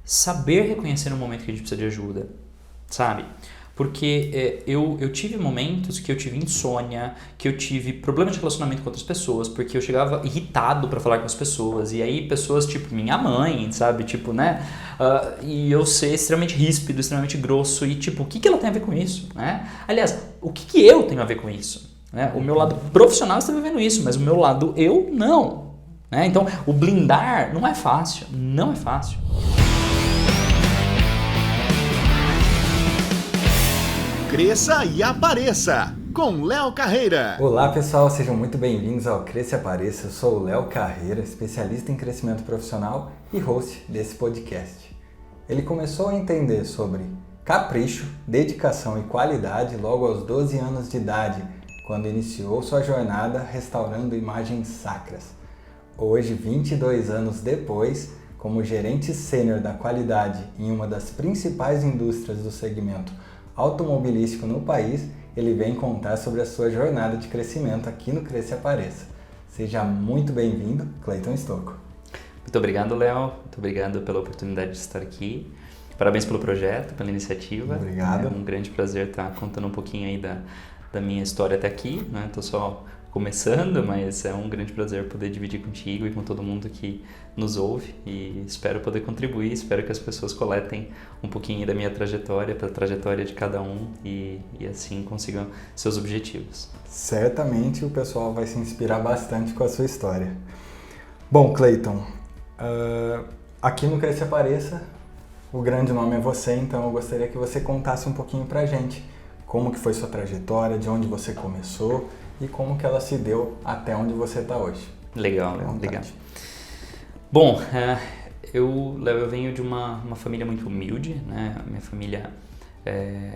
saber reconhecer no momento que a gente precisa de ajuda, sabe? Porque eu tive momentos que eu tive insônia, que eu tive problemas de relacionamento com outras pessoas, porque eu chegava irritado pra falar com as pessoas, e aí pessoas tipo minha mãe, sabe? Tipo, né? E eu ser extremamente ríspido, extremamente grosso, e tipo, o que ela tem a ver com isso, né? Aliás, o que eu tenho a ver com isso? Né? O meu lado profissional está vivendo isso, mas o meu lado eu não. Né? Então, o blindar não é fácil, não é fácil. Cresça e Apareça, com Léo Carreira. Olá pessoal, sejam muito bem-vindos ao Cresça e Apareça. Eu sou o Léo Carreira, especialista em crescimento profissional e host desse podcast. Ele começou a entender sobre capricho, dedicação e qualidade logo aos 12 anos de idade, quando iniciou sua jornada restaurando imagens sacras. Hoje, 22 anos depois, como gerente sênior da qualidade em uma das principais indústrias do segmento automobilístico no país, ele vem contar sobre a sua jornada de crescimento aqui no Cresça e Apareça. Seja muito bem-vindo, Cleiton Stocco. Muito obrigado, Léo. Muito obrigado pela oportunidade de estar aqui. Parabéns pelo projeto, pela iniciativa. Obrigado. É um grande prazer estar contando um pouquinho aí da minha história até aqui. Né? Tô só começando, mas é um grande prazer poder dividir contigo e com todo mundo que nos ouve, e espero poder contribuir, espero que as pessoas coletem um pouquinho da minha trajetória, para a trajetória de cada um e assim consigam seus objetivos. Certamente o pessoal vai se inspirar bastante com a sua história. Bom, Cleiton, aqui no Cresça e Apareça, o grande nome é você, então eu gostaria que você contasse um pouquinho pra gente como que foi sua trajetória, de onde você começou e como que ela se deu até onde você está hoje. Legal, legal. Bom, eu venho de uma família muito humilde, né? Minha família,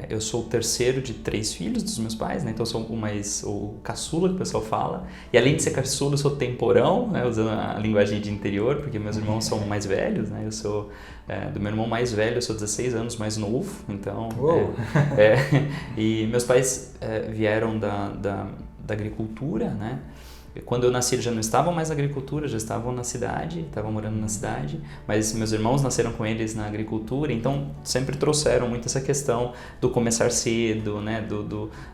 eu sou o terceiro de 3 filhos dos meus pais, né? Então eu sou o caçula, que o pessoal fala. E além de ser caçula, eu sou temporão, né? Usando a linguagem de interior, porque meus irmãos são mais velhos, né? Eu sou do meu irmão mais velho, eu sou 16 anos mais novo, então... E meus pais vieram da agricultura, né? Quando eu nasci, eles já não estavam mais na agricultura, já estavam na cidade, estavam morando na cidade, mas meus irmãos nasceram com eles na agricultura, então sempre trouxeram muito essa questão do começar cedo, né?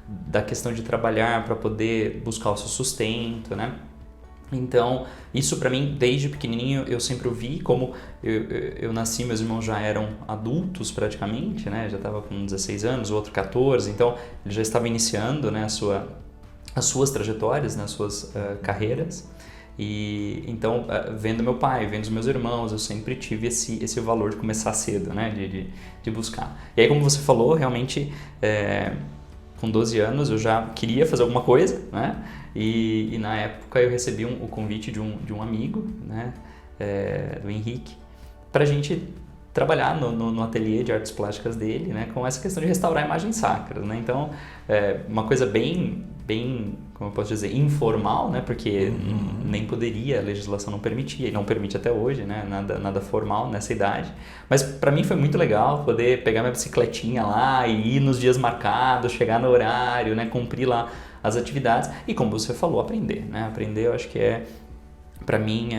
Da questão de trabalhar para poder buscar o seu sustento, né? Então, isso para mim, desde pequenininho, eu sempre ouvi. Como eu nasci, meus irmãos já eram adultos praticamente, né? Já estava com 16 anos, o outro 14, então ele já estava iniciando, né, as suas trajetórias, né, as suas carreiras. E então, vendo meu pai, vendo os meus irmãos, eu sempre tive esse valor de começar cedo, né, de buscar. E aí, como você falou, realmente, com 12 anos eu já queria fazer alguma coisa, né, e na época eu recebi o convite de um amigo, né, do Henrique, para a gente trabalhar no ateliê de artes plásticas dele, né, com essa questão de restaurar imagens sacras, né. Então, uma coisa bem, como eu posso dizer, informal, né, porque nem poderia, a legislação não permitia, e não permite até hoje, né, nada formal nessa idade. Mas para mim foi muito legal poder pegar minha bicicletinha lá e ir nos dias marcados, chegar no horário, né, cumprir lá as atividades e, como você falou, aprender, né. Aprender, eu acho que para mim,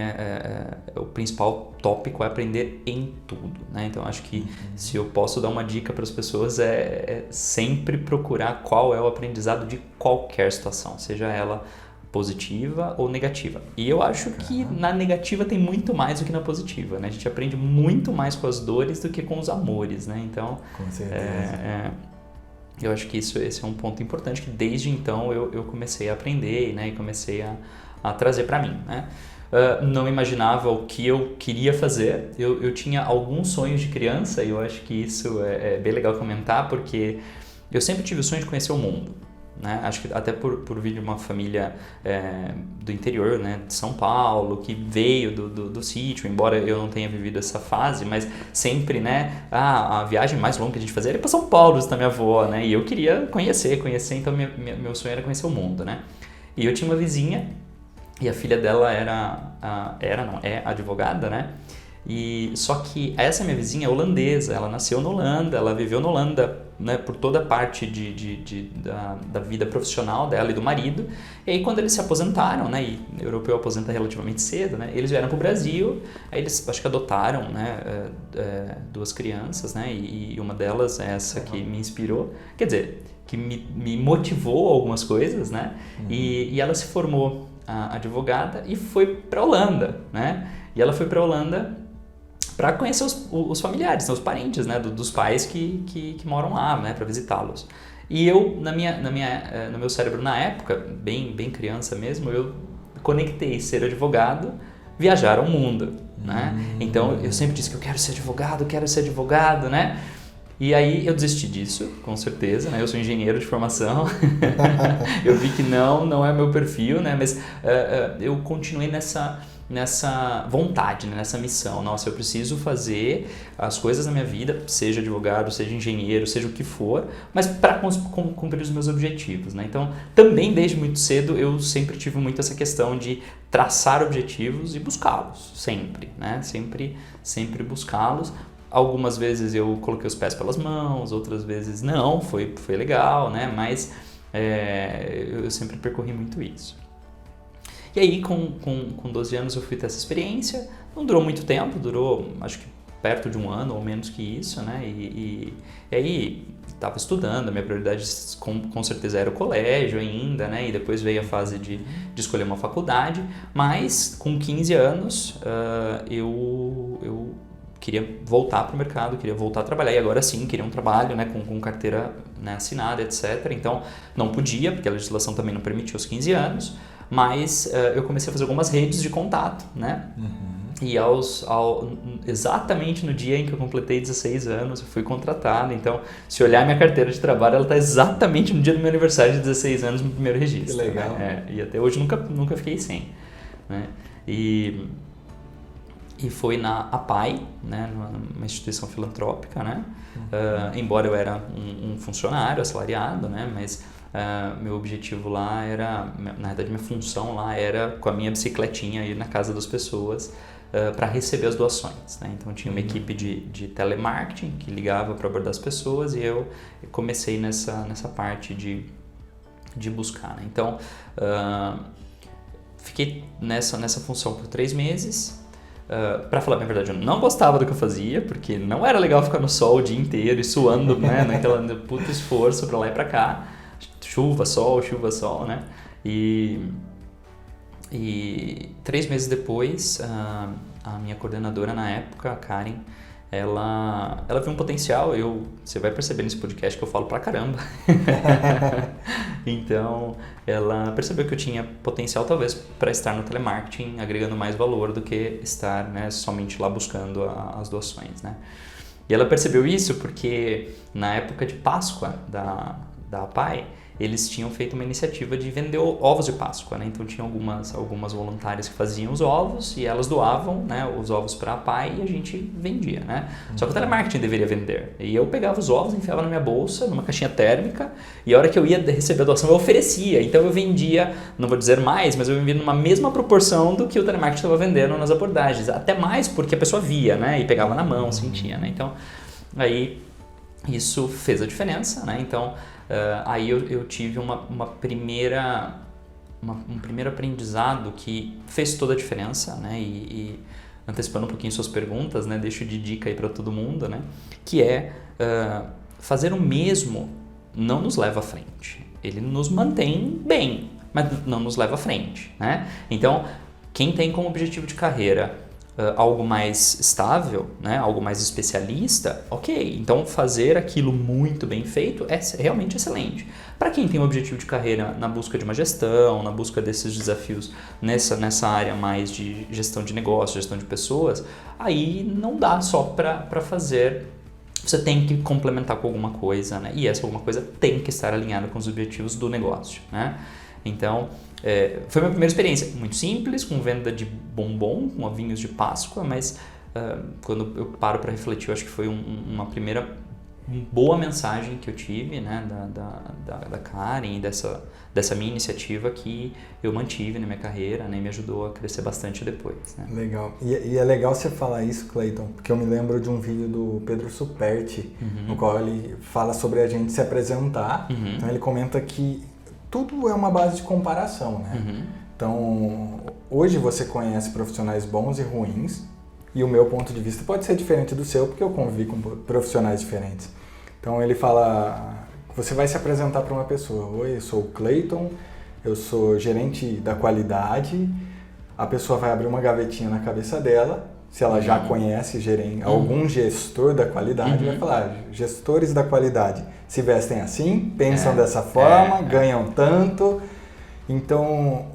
o principal tópico é aprender em tudo, né? Então, acho que se eu posso dar uma dica para as pessoas é sempre procurar qual é o aprendizado de qualquer situação, seja ela positiva ou negativa. E eu acho que na negativa tem muito mais do que na positiva, né? A gente aprende muito mais com as dores do que com os amores, né? Então, com certeza. Eu acho que esse é um ponto importante que desde então eu comecei a aprender, né? E comecei a trazer para mim, né? Não imaginava o que eu queria fazer. Eu tinha alguns sonhos de criança e eu acho que isso é bem legal comentar, porque eu sempre tive o sonho de conhecer o mundo, né? Acho que até por vir de uma família do interior, né, de São Paulo, que veio do sítio, embora eu não tenha vivido essa fase, mas sempre, né, a viagem mais longa que a gente fazia era para São Paulo, da minha avó, né, e eu queria conhecer, então meu sonho era conhecer o mundo, né. E eu tinha uma vizinha, e a filha dela é advogada, né? E só que essa minha vizinha é holandesa, ela nasceu na Holanda, ela viveu na Holanda, né, por toda a parte da vida profissional dela e do marido. E aí quando eles se aposentaram, né, e o europeu aposenta relativamente cedo, né, eles vieram para o Brasil, aí eles acho que adotaram, né, 2 crianças, né, e uma delas é essa que me inspirou, quer dizer, que me motivou a algumas coisas, né, e ela se formou advogada e foi para a Holanda, né, e ela foi para a Holanda para conhecer os familiares, né, os parentes, né, dos pais que moram lá, né, para visitá-los. E eu, no meu cérebro na época, bem criança mesmo, eu conectei ser advogado, viajar ao mundo, né? Então eu sempre disse que eu quero ser advogado, né? E aí eu desisti disso, com certeza, né? Eu sou engenheiro de formação, eu vi que não é meu perfil, né? Mas eu continuei nessa vontade, né? Nessa missão. Nossa, eu preciso fazer as coisas na minha vida, seja advogado, seja engenheiro, seja o que for, mas para cumprir os meus objetivos, né? Então, também desde muito cedo eu sempre tive muito essa questão de traçar objetivos e buscá-los, sempre, né? Sempre buscá-los. Algumas vezes eu coloquei os pés pelas mãos, outras vezes não, foi legal, né? Mas eu sempre percorri muito isso. E aí, com 12 anos, eu fui ter essa experiência. Não durou muito tempo, durou, acho que perto de 1 ano ou menos que isso, né? E aí, estava estudando, a minha prioridade com certeza era o colégio ainda, né? E depois veio a fase de escolher uma faculdade. Mas, com 15 anos, eu queria voltar para o mercado, queria voltar a trabalhar. E agora sim, queria um trabalho, né? Com carteira, né, assinada, etc. Então, não podia, porque a legislação também não permitia aos 15 anos. Mas eu comecei a fazer algumas redes de contato, né? E exatamente no dia em que eu completei 16 anos, eu fui contratado. Então, se olhar minha carteira de trabalho, ela está exatamente no dia do meu aniversário de 16 anos, no primeiro registro. Que legal. Né? E até hoje nunca fiquei sem. Né? E foi na APAI, né? Uma instituição filantrópica, né? Embora eu era um funcionário assalariado, né? Mas meu objetivo lá era, na verdade minha função lá era com a minha bicicletinha ir na casa das pessoas para receber as doações, né? Então tinha uma equipe de telemarketing que ligava para abordar as pessoas e eu comecei nessa parte de buscar, né? Então fiquei nessa função por 3 meses. Para falar a verdade, eu não gostava do que eu fazia, porque não era legal ficar no sol o dia inteiro e suando, né? Naquela puta esforço para lá e para cá. Chuva, sol, né? E 3 meses depois, a minha coordenadora na época, a Karen, ela viu um potencial. Você vai perceber nesse podcast que eu falo pra caramba. Então, ela percebeu que eu tinha potencial talvez para estar no telemarketing, agregando mais valor do que estar, né, somente lá buscando as doações, né? E ela percebeu isso porque na época de Páscoa da APAI, eles tinham feito uma iniciativa de vender ovos de Páscoa, né? Então tinha algumas voluntárias que faziam os ovos e elas doavam, né, os ovos para a APAI e a gente vendia, né? Só que o telemarketing deveria vender. E eu pegava os ovos, enfiava na minha bolsa, numa caixinha térmica, e a hora que eu ia receber a doação eu oferecia. Então eu vendia, não vou dizer mais, mas eu vendia numa mesma proporção do que o telemarketing estava vendendo nas abordagens. Até mais porque a pessoa via, né? E pegava na mão, sentia, né? Então aí isso fez a diferença, né? Então aí eu tive um primeiro aprendizado que fez toda a diferença, né? E antecipando um pouquinho suas perguntas, né? Deixo de dica aí para todo mundo, né? Que é fazer o mesmo não nos leva à frente. Ele nos mantém bem, mas não nos leva à frente, né? Então, quem tem como objetivo de carreira algo mais estável, né, algo mais especialista, ok, então fazer aquilo muito bem feito é realmente excelente. Para quem tem um objetivo de carreira na busca de uma gestão, na busca desses desafios nessa área mais de gestão de negócio, gestão de pessoas, aí não dá só para fazer, você tem que complementar com alguma coisa, né, e essa alguma coisa tem que estar alinhada com os objetivos do negócio, né. Então, foi a minha primeira experiência, muito simples, com venda de bombom, com ovinhos de Páscoa, mas quando eu paro para refletir, eu acho que foi uma primeira boa mensagem que eu tive, né, da Karen e dessa minha iniciativa que eu mantive na minha carreira, né, e me ajudou a crescer bastante depois. Né? Legal. E é legal você falar isso, Cleiton, porque eu me lembro de um vídeo do Pedro Superti, no qual ele fala sobre a gente se apresentar. Então ele comenta que tudo é uma base de comparação, né? Então, hoje você conhece profissionais bons e ruins, e o meu ponto de vista pode ser diferente do seu, porque eu convivi com profissionais diferentes. Então ele fala, você vai se apresentar para uma pessoa, oi, eu sou o Cleiton, eu sou gerente da qualidade, a pessoa vai abrir uma gavetinha na cabeça dela, se ela já conhece algum gestor da qualidade, vai falar, gestores da qualidade se vestem assim, pensam dessa forma, ganham tanto. Então,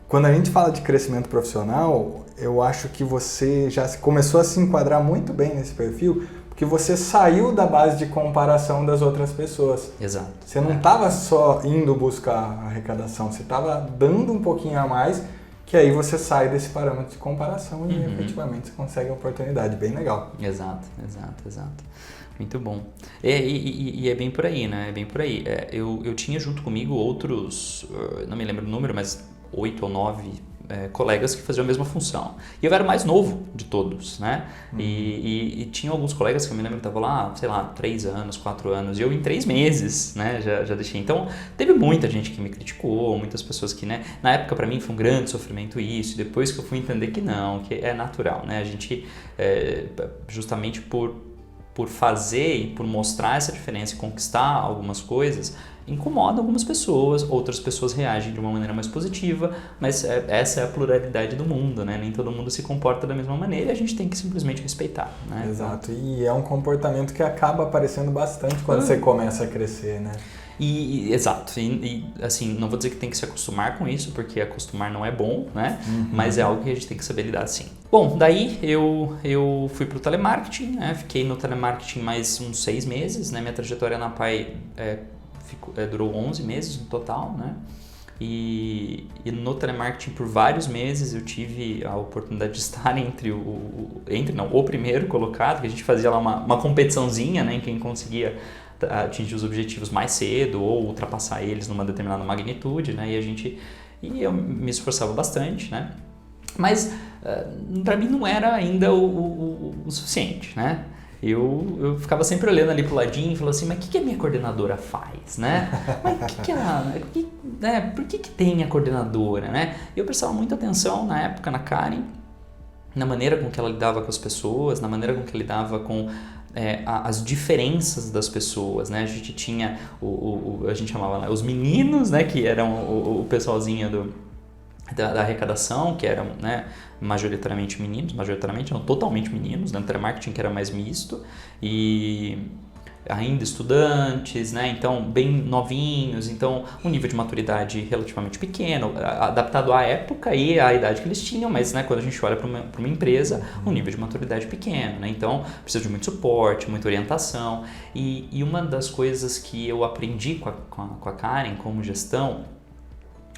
quando a gente fala de crescimento profissional, eu acho que você já começou a se enquadrar muito bem nesse perfil, porque você saiu da base de comparação das outras pessoas. Exato. Você não estava só indo buscar arrecadação, você estava dando um pouquinho a mais, que aí você sai desse parâmetro de comparação e efetivamente você consegue uma oportunidade bem legal. Exato. Muito bom. E é bem por aí, né? É bem por aí. Eu tinha junto comigo outros, não me lembro o número, mas 8 ou 9 colegas que faziam a mesma função. E eu era o mais novo de todos, né? E tinha alguns colegas que eu me lembro que estavam lá, sei lá, 3 anos, 4 anos, e eu em 3 meses, né, já deixei. Então, teve muita gente que me criticou, muitas pessoas que, né, na época para mim foi um grande sofrimento isso, e depois que eu fui entender que não, que é natural, né? A gente, justamente por fazer e por mostrar essa diferença e conquistar algumas coisas, incomoda algumas pessoas, outras pessoas reagem de uma maneira mais positiva, mas essa é a pluralidade do mundo, né? Nem todo mundo se comporta da mesma maneira e a gente tem que simplesmente respeitar, né? Exato, e é um comportamento que acaba aparecendo bastante quando você começa a crescer, né? Exato, e assim, não vou dizer que tem que se acostumar com isso, porque acostumar não é bom, né? Mas é algo que a gente tem que saber lidar sim. Bom, daí eu fui pro telemarketing, né? Fiquei no telemarketing mais uns 6 meses, né? Minha trajetória na PAI durou 11 meses no total, né? E no telemarketing por vários meses eu tive a oportunidade de estar o primeiro colocado, que a gente fazia lá uma competiçãozinha, né? Em quem conseguia atingir os objetivos mais cedo ou ultrapassar eles numa determinada magnitude, né? E eu me esforçava bastante, né? Mas para mim não era ainda o suficiente, né? Eu ficava sempre olhando ali pro ladinho e falando assim, mas o que a minha coordenadora faz, né? Mas por que tem a coordenadora, né? Eu prestava muita atenção na época na Karen, na maneira com que ela lidava com as pessoas, na maneira com que ela lidava com as diferenças das pessoas, né? A gente tinha a gente chamava, né, os meninos, né, que eram o pessoalzinho da arrecadação, que eram, né, majoritariamente não, totalmente meninos, né? No telemarketing que era mais misto, e ainda estudantes, né? Então bem novinhos, então um nível de maturidade relativamente pequeno, adaptado à época e à idade que eles tinham, mas, né, quando a gente olha para uma empresa, um nível de maturidade pequeno, né? Então precisa de muito suporte, muita orientação, e uma das coisas que eu aprendi com a Karen como gestão,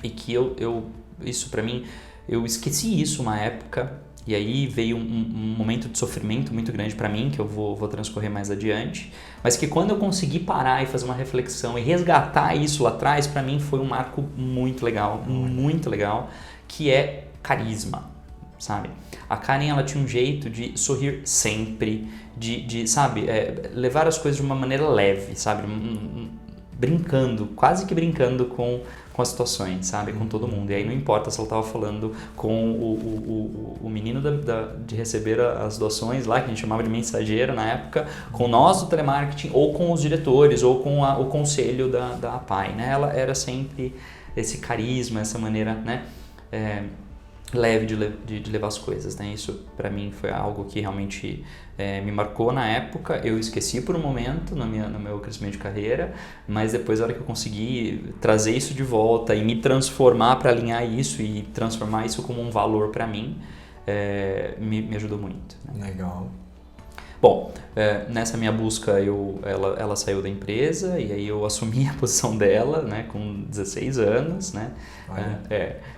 e que isso para mim, eu esqueci isso uma época, e aí veio um momento de sofrimento muito grande para mim, que eu vou transcorrer mais adiante, mas que quando eu consegui parar e fazer uma reflexão e resgatar isso lá atrás, para mim foi um marco muito legal, que é carisma, sabe? A Karen, ela tinha um jeito de sorrir sempre, sabe, levar as coisas de uma maneira leve, sabe, brincando, quase que brincando com as situações, sabe? Com todo mundo. E aí não importa se ela estava falando com o menino de receber as doações lá, que a gente chamava de mensageiro na época, com nós do telemarketing, ou com os diretores, ou com o conselho da APAI, né? Ela era sempre esse carisma, essa maneira, né, leve de levar as coisas, né? Isso para mim foi algo que realmente me marcou na época. Eu esqueci por um momento no meu crescimento de carreira, mas depois, a hora que eu consegui trazer isso de volta e me transformar para alinhar isso e transformar isso como um valor para mim, me ajudou muito, né? Legal. Bom, nessa minha busca ela saiu da empresa e aí eu assumi a posição dela, né, com 16 anos, né?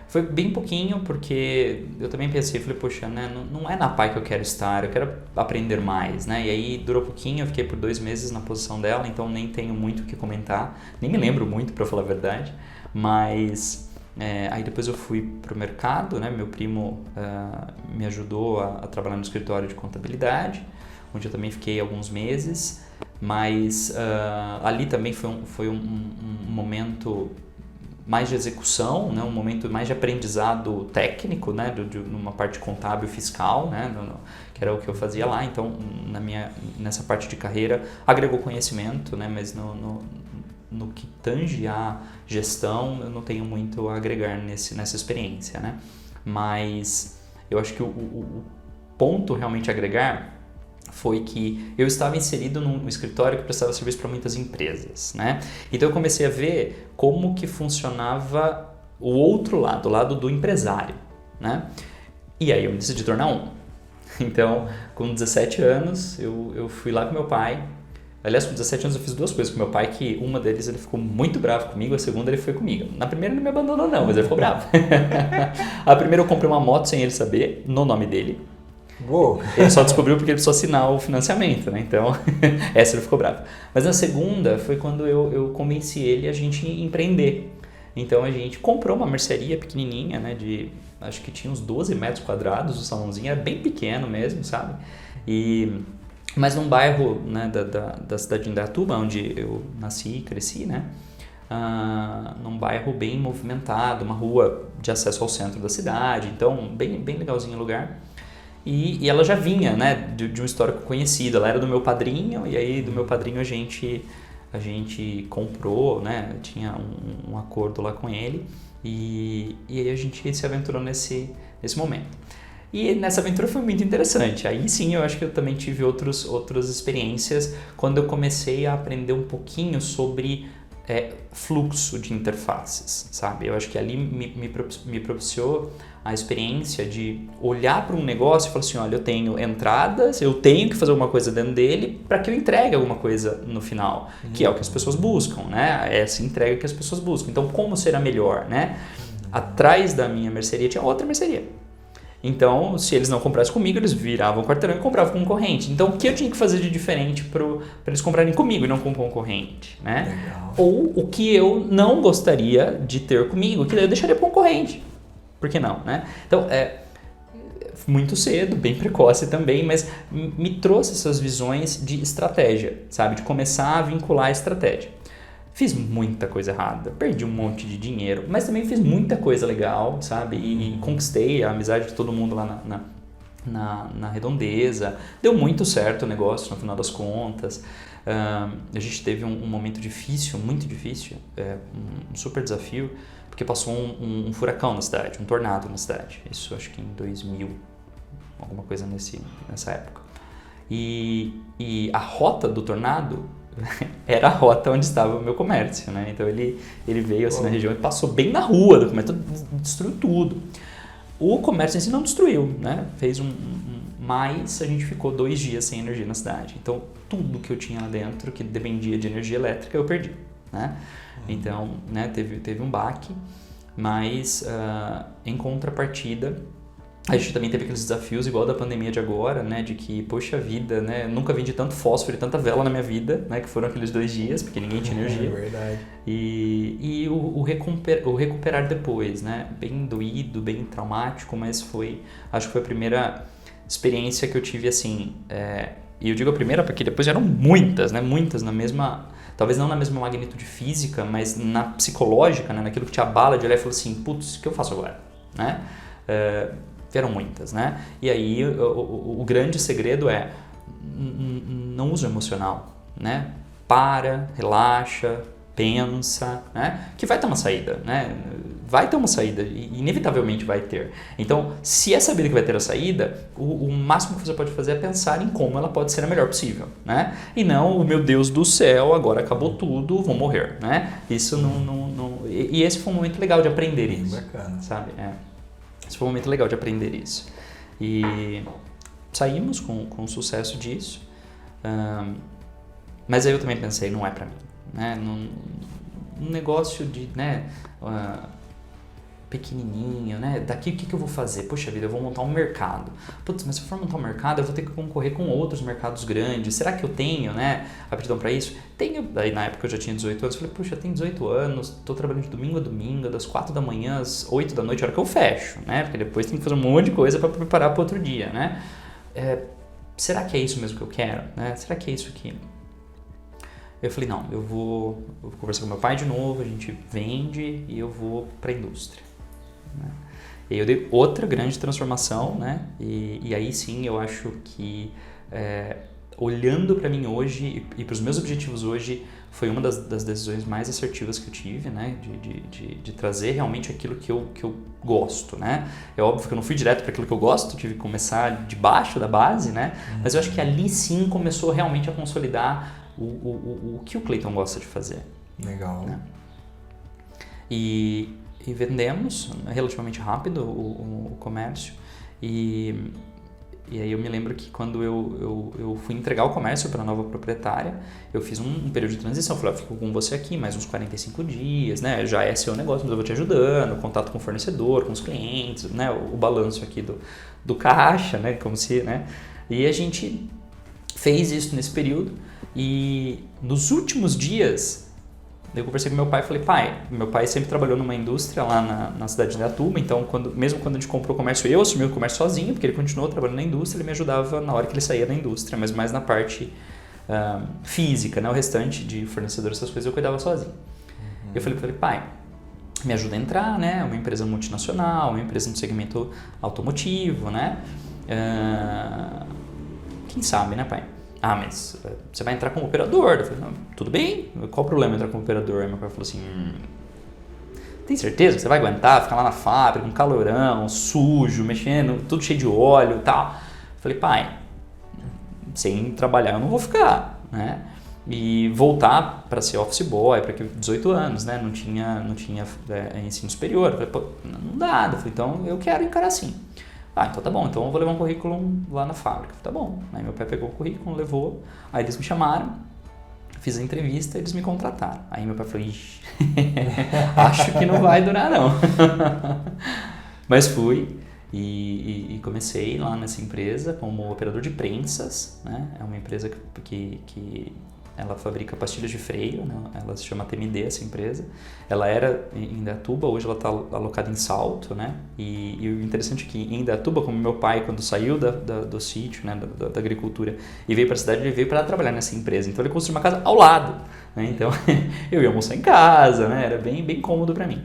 Foi bem pouquinho porque eu também pensei, falei, poxa, né, não é na PAI que eu quero estar, eu quero aprender mais, né? E aí durou pouquinho, eu fiquei por 2 meses na posição dela, então nem tenho muito o que comentar, nem me lembro muito, para falar a verdade, mas... aí depois eu fui para o mercado, né? Meu primo me ajudou a trabalhar no escritório de contabilidade, onde eu também fiquei alguns meses, mas ali também foi um momento mais de execução, né? Um momento mais de aprendizado técnico, né? Numa parte contábil e fiscal, né? Que era o que eu fazia lá, então nessa parte de carreira agregou conhecimento, né? Mas no que tange a gestão, eu não tenho muito a agregar nessa experiência, né? Mas eu acho que o ponto realmente a agregar foi que eu estava inserido num escritório que prestava serviço para muitas empresas, né? Então eu comecei a ver como que funcionava o outro lado, o lado do empresário, né? E aí eu me decidi tornar um. Então, com 17 anos, eu fui lá com meu pai. Aliás, com 17 anos eu fiz 2 coisas com meu pai, que uma deles ele ficou muito bravo comigo, a segunda ele foi comigo. Na primeira ele não me abandonou não, mas ele ficou bravo. A primeira eu comprei uma moto sem ele saber, no nome dele. Uou. Ele só descobriu porque ele precisou assinar o financiamento, né? Então, essa ele ficou bravo. Mas na segunda foi quando eu convenci ele a gente empreender. Então a gente comprou uma mercearia pequenininha, né? Acho que tinha uns 12 metros quadrados, o salãozinho era bem pequeno mesmo, sabe? Mas num bairro, né, da cidade de Indaiatuba, onde eu nasci e cresci, né? Num bairro bem movimentado, uma rua de acesso ao centro da cidade, então bem legalzinho o lugar. E ela já vinha, né, de um histórico conhecido, ela era do meu padrinho, e aí do meu padrinho a gente comprou, né, tinha um acordo lá com ele, e aí a gente se aventurou nesse momento. E nessa aventura foi muito interessante, aí sim eu acho que eu também tive outras experiências, quando eu comecei a aprender um pouquinho sobre fluxo de interfaces, sabe? Eu acho que ali me propiciou a experiência de olhar para um negócio e falar assim, olha, eu tenho entradas, eu tenho que fazer alguma coisa dentro dele para que eu entregue alguma coisa no final, que é o que as pessoas buscam, né? É essa entrega que as pessoas buscam. Então, como será melhor, né? Atrás da minha mercearia tinha outra mercearia. Então, se eles não comprassem comigo, eles viravam o quarteirão e compravam com o concorrente. Então, o que eu tinha que fazer de diferente para eles comprarem comigo e não com o concorrente, né? Legal. Ou o que eu não gostaria de ter comigo, que daí eu deixaria para o concorrente. Por que não, né? Então, muito cedo, bem precoce também, mas me trouxe essas visões de estratégia, sabe? De começar a vincular a estratégia. Fiz muita coisa errada, perdi um monte de dinheiro, mas também fiz muita coisa legal, sabe? E conquistei a amizade de todo mundo lá na Redondeza. Deu muito certo o negócio, no final das contas. A gente teve um momento difícil, muito difícil, um super desafio, porque passou um furacão na cidade, um tornado na cidade. Isso acho que em 2000, alguma coisa nessa época. E a rota do tornado era a rota onde estava o meu comércio, né? Então ele veio assim na região e passou bem na rua do comércio, destruiu tudo. O comércio em si não destruiu, né? Fez mas a gente ficou 2 dias sem energia na cidade. Então tudo que eu tinha lá dentro que dependia de energia elétrica eu perdi, né? Então, né, teve um baque, mas em contrapartida a gente também teve aqueles desafios igual da pandemia de agora, né, de que, poxa vida, né, nunca vendi tanto fósforo e tanta vela na minha vida, né, que foram aqueles 2 dias, porque ninguém tinha energia. É verdade. E o recuperar depois, né, bem doído, bem traumático, mas acho que foi a primeira experiência que eu tive assim, e eu digo a primeira porque depois eram muitas, né, muitas na mesma, talvez não na mesma magnitude física, mas na psicológica, né, naquilo que te abala de olhar e falar assim, putz, o que eu faço agora, né? Eram muitas, né? E aí o grande segredo é não usa o emocional, né? Para, relaxa, pensa, né? Que vai ter uma saída, né? Vai ter uma saída, inevitavelmente vai ter. Então, se é sabido que vai ter a saída, o máximo que você pode fazer é pensar em como ela pode ser a melhor possível, né? E não, meu Deus do céu, agora acabou tudo, vou morrer, né? Isso não... E esse foi um momento legal de aprender isso. Bacana. Sabe? Esse foi um momento legal de aprender isso. E saímos com sucesso disso. Mas aí eu também pensei, não é para mim, né? Um negócio de, né, pequenininho, né? Daqui o que eu vou fazer? Poxa vida, eu vou montar um mercado. Putz, mas se eu for montar um mercado, eu vou ter que concorrer com outros mercados grandes. Será que eu tenho, né, aptidão para isso? Tenho. Aí na época eu já tinha 18 anos, falei, poxa, eu tenho 18 anos, tô trabalhando de domingo a domingo, das 4 da manhã às 8 da noite, a hora que eu fecho, né? Porque depois tem que fazer um monte de coisa para preparar para outro dia, né? Será que é isso mesmo que eu quero, né? Será que é isso que... Eu falei, não, eu vou conversar com meu pai de novo, a gente vende e eu vou para a indústria. Né? E aí eu dei outra grande transformação, né? E aí sim eu acho que olhando para mim hoje e para os meus objetivos hoje, foi uma das decisões mais assertivas que eu tive, né? De trazer realmente aquilo que eu gosto, né? É óbvio que eu não fui direto para aquilo que eu gosto, tive que começar de baixo da base, né? Mas eu acho que ali sim começou realmente a consolidar o que o Clayton gosta de fazer. Legal. Né? E vendemos relativamente rápido o comércio e aí eu me lembro que quando eu fui entregar o comércio para a nova proprietária, eu fiz um período de transição, falei, eu fico com você aqui mais uns 45 dias, né? Já é seu negócio, mas eu vou te ajudando, contato com o fornecedor, com os clientes, né? O balanço aqui do caixa, né? Como se, né? E a gente fez isso nesse período e nos últimos dias eu conversei com meu pai e falei, pai, meu pai sempre trabalhou numa indústria lá na cidade de Indaiatuba, então mesmo quando a gente comprou o comércio, eu assumi o comércio sozinho, porque ele continuou trabalhando na indústria, ele me ajudava na hora que ele saía da indústria, mas mais na parte física, né? O restante de fornecedor, essas coisas eu cuidava sozinho. Eu falei, pai, me ajuda a entrar, né? Uma empresa multinacional, uma empresa no segmento automotivo, né? Quem sabe, né, pai? Ah, mas você vai entrar como operador. Eu falei, não, tudo bem, qual o problema entrar como operador? Aí meu pai falou assim, tem certeza que você vai aguentar ficar lá na fábrica, um calorão, sujo, mexendo, tudo cheio de óleo e tal? Eu falei, pai, sem trabalhar eu não vou ficar, né? E voltar para ser office boy, para 18 anos, né? Não tinha ensino superior. Eu falei, pô, não dá. Eu falei, então eu quero encarar assim. Ah, então tá bom, então eu vou levar um currículo lá na fábrica. Tá bom. Aí meu pai pegou o currículo, levou, aí eles me chamaram, fiz a entrevista e eles me contrataram. Aí meu pai falou, ixi, acho que não vai durar não. Mas fui e comecei lá nessa empresa como operador de prensas, né? É uma empresa que ela fabrica pastilhas de freio, né? Ela se chama TMD, essa empresa. Ela era em Indaiatuba, hoje ela está alocada em Salto, né? E o interessante é que em Indaiatuba, como meu pai, quando saiu do sítio, né? da agricultura, e veio para a cidade, ele veio para trabalhar nessa empresa. Então ele construiu uma casa ao lado, né? Então eu ia almoçar em casa, né? Era bem cômodo para mim.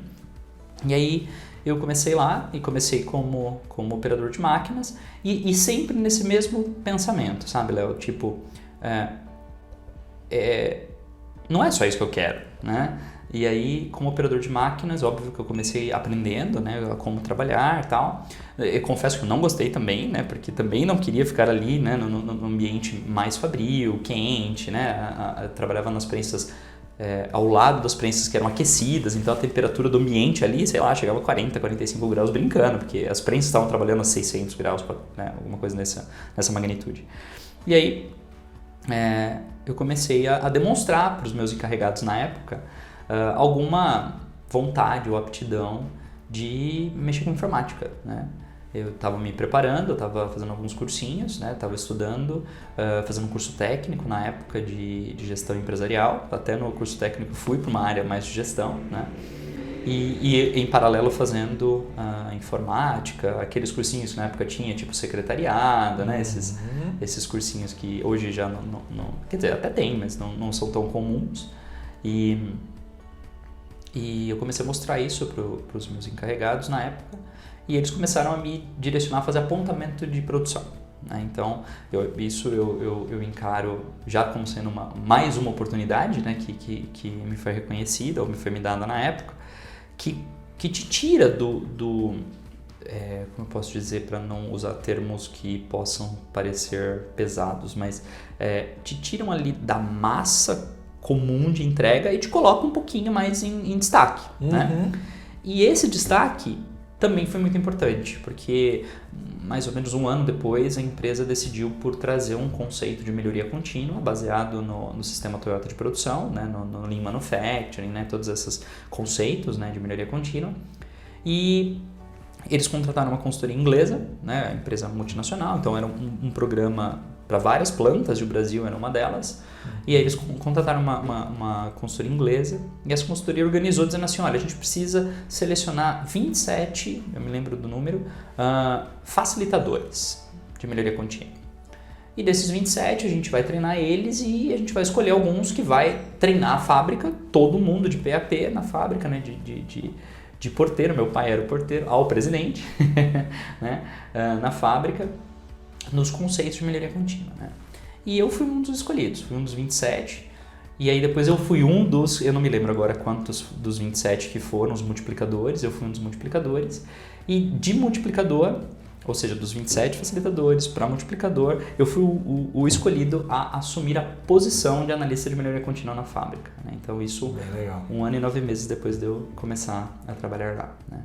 E aí eu comecei lá e comecei como operador de máquinas e sempre nesse mesmo pensamento, sabe, Léo? Tipo, não é só isso que eu quero, né? E aí, como operador de máquinas, óbvio que eu comecei aprendendo, né, como trabalhar e tal. Eu confesso que eu não gostei também, né, porque também não queria ficar ali, né, no ambiente mais fabril, quente, né? Eu trabalhava nas prensas ao lado das prensas que eram aquecidas, então a temperatura do ambiente ali, sei lá, chegava a 40, 45 graus brincando, porque as prensas estavam trabalhando a 600 graus, né, alguma coisa nessa magnitude. E aí, eu comecei a demonstrar para os meus encarregados na época alguma vontade ou aptidão de mexer com informática, né? Eu estava me preparando, eu estava fazendo alguns cursinhos, né? Estava estudando, fazendo um curso técnico na época de gestão empresarial. Até no curso técnico fui para uma área mais de gestão, né? E em paralelo fazendo informática, aqueles cursinhos que na época tinha, tipo secretariado, né? Esses cursinhos que hoje já não... Quer dizer, até tem, mas não são tão comuns. E eu comecei a mostrar isso para os meus encarregados na época. E eles começaram a me direcionar a fazer apontamento de produção, né? Então, eu encaro já como sendo mais uma oportunidade, né? Que me foi reconhecida ou me foi me dada na época, que te tira como eu posso dizer, para não usar termos que possam parecer pesados, mas te tiram ali da massa comum de entrega e te coloca um pouquinho mais em destaque, né? E esse destaque também foi muito importante, porque mais ou menos um ano depois a empresa decidiu por trazer um conceito de melhoria contínua baseado no sistema Toyota de produção, né, no Lean Manufacturing, né, todos esses conceitos, né, de melhoria contínua. E eles contrataram uma consultoria inglesa, né, empresa multinacional, então era um programa para várias plantas, e o Brasil era uma delas. E aí eles contrataram uma consultoria inglesa, e essa consultoria organizou dizendo assim, olha, a gente precisa selecionar 27, eu me lembro do número, facilitadores de melhoria contínua. E desses 27 a gente vai treinar eles e a gente vai escolher alguns que vai treinar a fábrica, todo mundo de PAP na fábrica, né, de porteiro, meu pai era o porteiro, ao presidente, né, na fábrica, nos conceitos de melhoria contínua, né? E eu fui um dos escolhidos, fui um dos 27, e aí depois eu fui um dos, eu não me lembro agora quantos dos 27 que foram os multiplicadores, eu fui um dos multiplicadores, e de multiplicador, ou seja, dos 27 facilitadores para multiplicador, eu fui o escolhido a assumir a posição de analista de melhoria contínua na fábrica, né? Então isso, 1 ano e 9 meses depois de eu começar a trabalhar lá, né?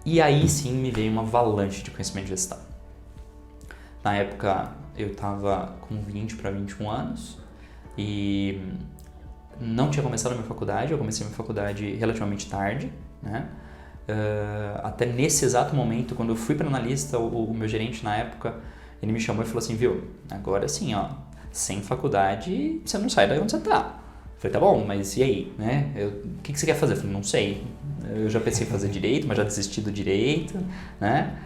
E aí sim me veio uma avalanche de conhecimento de gestão. Na época eu estava com 20 para 21 anos e não tinha começado a minha faculdade, eu comecei a minha faculdade relativamente tarde, né? Até nesse exato momento, quando eu fui para analista, o meu gerente na época, ele me chamou e falou assim, viu, agora sim, ó, sem faculdade você não sai daí onde você tá. Eu falei, tá bom, mas e aí, né? O que você quer fazer? Eu falei, não sei. Eu já pensei em fazer direito, mas já desisti do direito, né?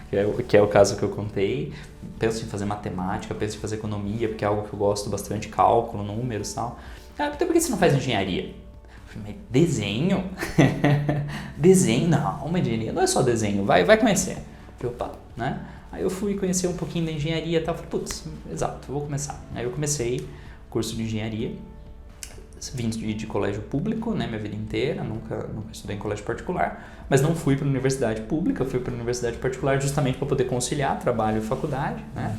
Que é o caso que eu contei. Penso em fazer matemática, penso em fazer economia, porque é algo que eu gosto bastante, cálculo, números e tal. Então por que você não faz engenharia? Eu falei, mas desenho? Desenho? Não, uma engenharia não é só desenho, vai conhecer. Eu falei, opa, né? Aí eu fui conhecer um pouquinho da engenharia e tal, falei, putz, exato, eu vou começar. Aí eu comecei o curso de engenharia, vim de colégio público, né, minha vida inteira, nunca estudei em colégio particular, mas não fui para a universidade pública, fui para a universidade particular justamente para poder conciliar trabalho e faculdade, né,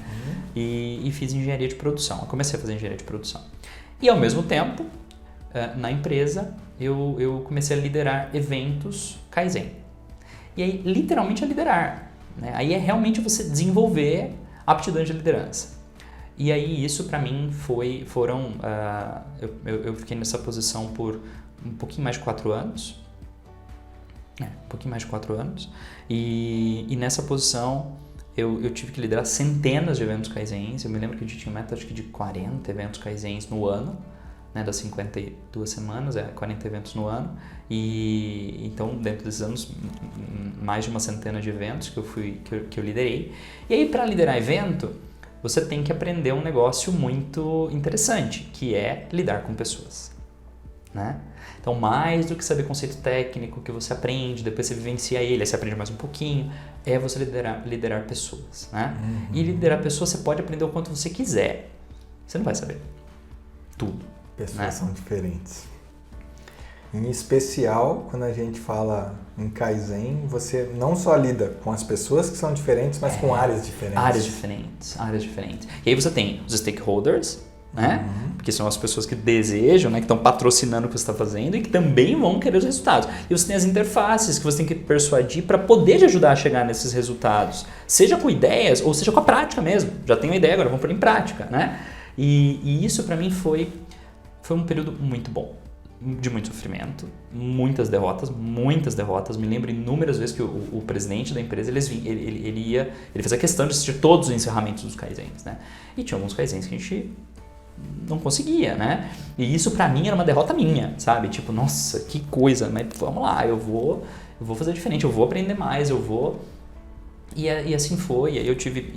e fiz engenharia de produção, eu comecei a fazer engenharia de produção. E ao mesmo tempo, na empresa, eu comecei a liderar eventos Kaizen. E aí, literalmente, a liderar, né, aí é realmente você desenvolver aptidões de liderança. E aí isso para mim eu fiquei nessa posição por um pouquinho mais de 4 anos. Um pouquinho mais de 4 anos. E nessa posição eu tive que liderar centenas de eventos Kaizens. Eu me lembro que a gente tinha meta acho que de 40 eventos Kaizens no ano, né, das 52 semanas, 40 eventos no ano. E então dentro desses anos, mais de uma centena de eventos que eu liderei. E aí para liderar evento, você tem que aprender um negócio muito interessante, que é lidar com pessoas, né? Então, mais do que saber conceito técnico que você aprende, depois você vivencia ele, aí você aprende mais um pouquinho, é você liderar pessoas, né? E liderar pessoas você pode aprender o quanto você quiser, você não vai saber tudo. Pessoas, né? São diferentes. Em especial, quando a gente fala em Kaizen, você não só lida com as pessoas que são diferentes, mas com áreas diferentes. Áreas diferentes. E aí você tem os stakeholders, né? Que são as pessoas que desejam, né? Que estão patrocinando o que você está fazendo e que também vão querer os resultados. E você tem as interfaces que você tem que persuadir para poder te ajudar a chegar nesses resultados. Seja com ideias ou seja com a prática mesmo. Já tenho uma ideia, agora vamos pôr em prática, né? E isso para mim foi um período muito bom. De muito sofrimento, muitas derrotas. Me lembro inúmeras vezes que o presidente da empresa, ele fez a questão de assistir todos os encerramentos dos Kaizens, né? E tinha alguns Kaizens que a gente não conseguia, né? E isso pra mim era uma derrota minha, sabe? Tipo, nossa, que coisa, mas vamos lá, eu vou fazer diferente, eu vou aprender mais, eu vou... E assim foi, e aí eu tive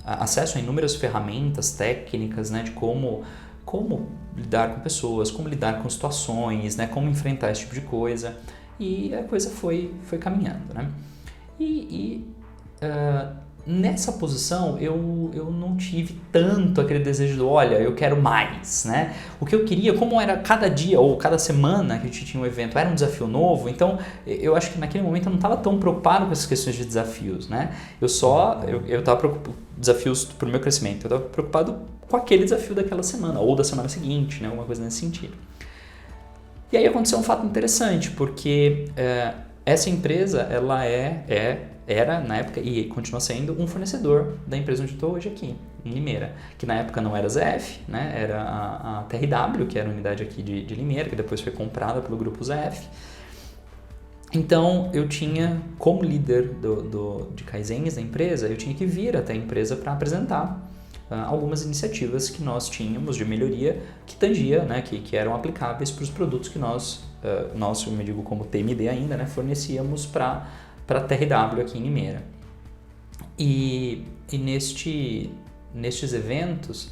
acesso a inúmeras ferramentas técnicas, né? De como lidar com pessoas, como lidar com situações, né? Como enfrentar esse tipo de coisa. E a coisa foi caminhando, né? Nessa posição eu não tive tanto aquele desejo de, olha, eu quero mais, né? O que eu queria, como era cada dia ou cada semana que a gente tinha um evento, era um desafio novo, então eu acho que naquele momento eu não estava tão preocupado com essas questões de desafios, né? Eu estava preocupado com desafios para o meu crescimento, eu estava preocupado com aquele desafio daquela semana ou da semana seguinte, né? Alguma coisa nesse sentido. E aí aconteceu um fato interessante, porque essa empresa, ela era, na época, e continua sendo, um fornecedor da empresa onde estou hoje aqui, em Limeira, que na época não era ZF, né? Era a TRW, que era a unidade aqui de Limeira, que depois foi comprada pelo grupo ZF. Então, eu tinha, como líder de Kaizens da empresa, eu tinha que vir até a empresa para apresentar algumas iniciativas que nós tínhamos de melhoria que tangia, né, que eram aplicáveis para os produtos que nós, eu me digo como TMD ainda, né, fornecíamos para a TRW aqui em Limeira. E nestes eventos,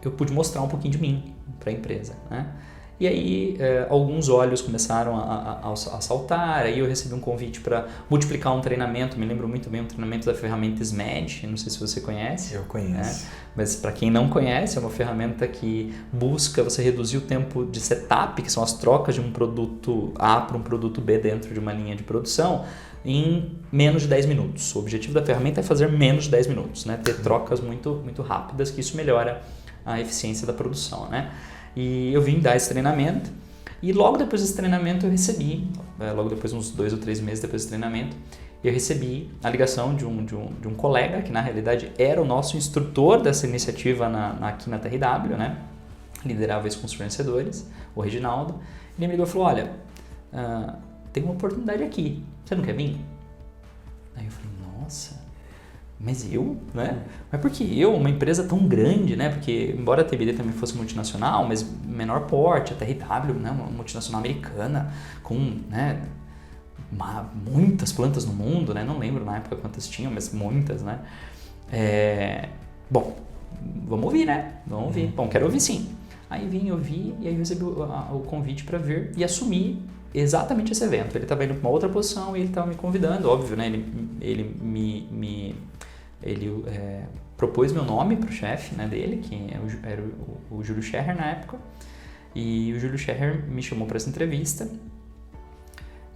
eu pude mostrar um pouquinho de mim para a empresa, né? E aí, alguns olhos começaram a saltar, aí eu recebi um convite para multiplicar um treinamento, me lembro muito bem, um treinamento da ferramenta SMED, não sei se você conhece. Eu conheço. Mas para quem não conhece, é uma ferramenta que busca você reduzir o tempo de setup, que são as trocas de um produto A para um produto B dentro de uma linha de produção, em menos de 10 minutos. O objetivo da ferramenta é fazer menos de 10 minutos, né? Ter trocas muito, muito rápidas, que isso melhora a eficiência da produção, né? E eu vim dar esse treinamento e logo depois desse treinamento eu recebi, logo depois, uns 2 ou 3 meses depois desse treinamento, eu recebi a ligação de um colega que na realidade era o nosso instrutor dessa iniciativa aqui na TRW, né? Liderava isso com os fornecedores, o Reginaldo. Ele me ligou e falou, olha, tem uma oportunidade aqui, você não quer vir? Aí eu falei, nossa... Mas eu, né? Mas por que eu, uma empresa tão grande, né? Porque, embora a TBD também fosse multinacional, mas menor porte, a TRW, né? Uma multinacional americana, com, né? Muitas plantas no mundo, né? Não lembro na época quantas tinham, mas muitas, né? Bom, vamos ouvir, né? Vamos ouvir. Bom, quero ouvir sim. Aí vim, eu vi, e aí eu recebi o convite para vir e assumir exatamente esse evento. Ele estava indo para uma outra posição e ele estava me convidando, óbvio, né? Ele propôs meu nome para o chefe, né, dele, que era o Júlio Scherrer na época, e o Júlio Scherrer me chamou para essa entrevista,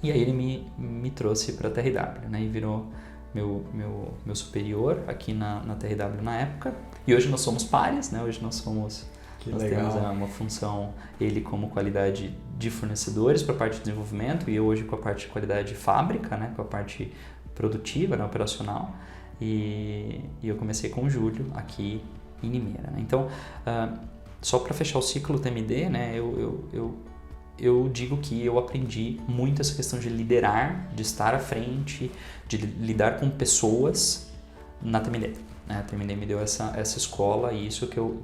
e aí ele me trouxe para a TRW, né, e virou meu superior aqui na TRW na época, e hoje nós somos pares, né, hoje nós temos uma função, ele como qualidade de fornecedores para a parte de desenvolvimento, e eu hoje com a parte de qualidade de fábrica, né, com a parte produtiva, né, operacional. E eu comecei com o Júlio aqui em Limeira, né? Então, só para fechar o ciclo TMD, né, eu digo que eu aprendi muito essa questão de liderar, de estar à frente, de lidar com pessoas na TMD. A TMD me deu essa escola e isso que eu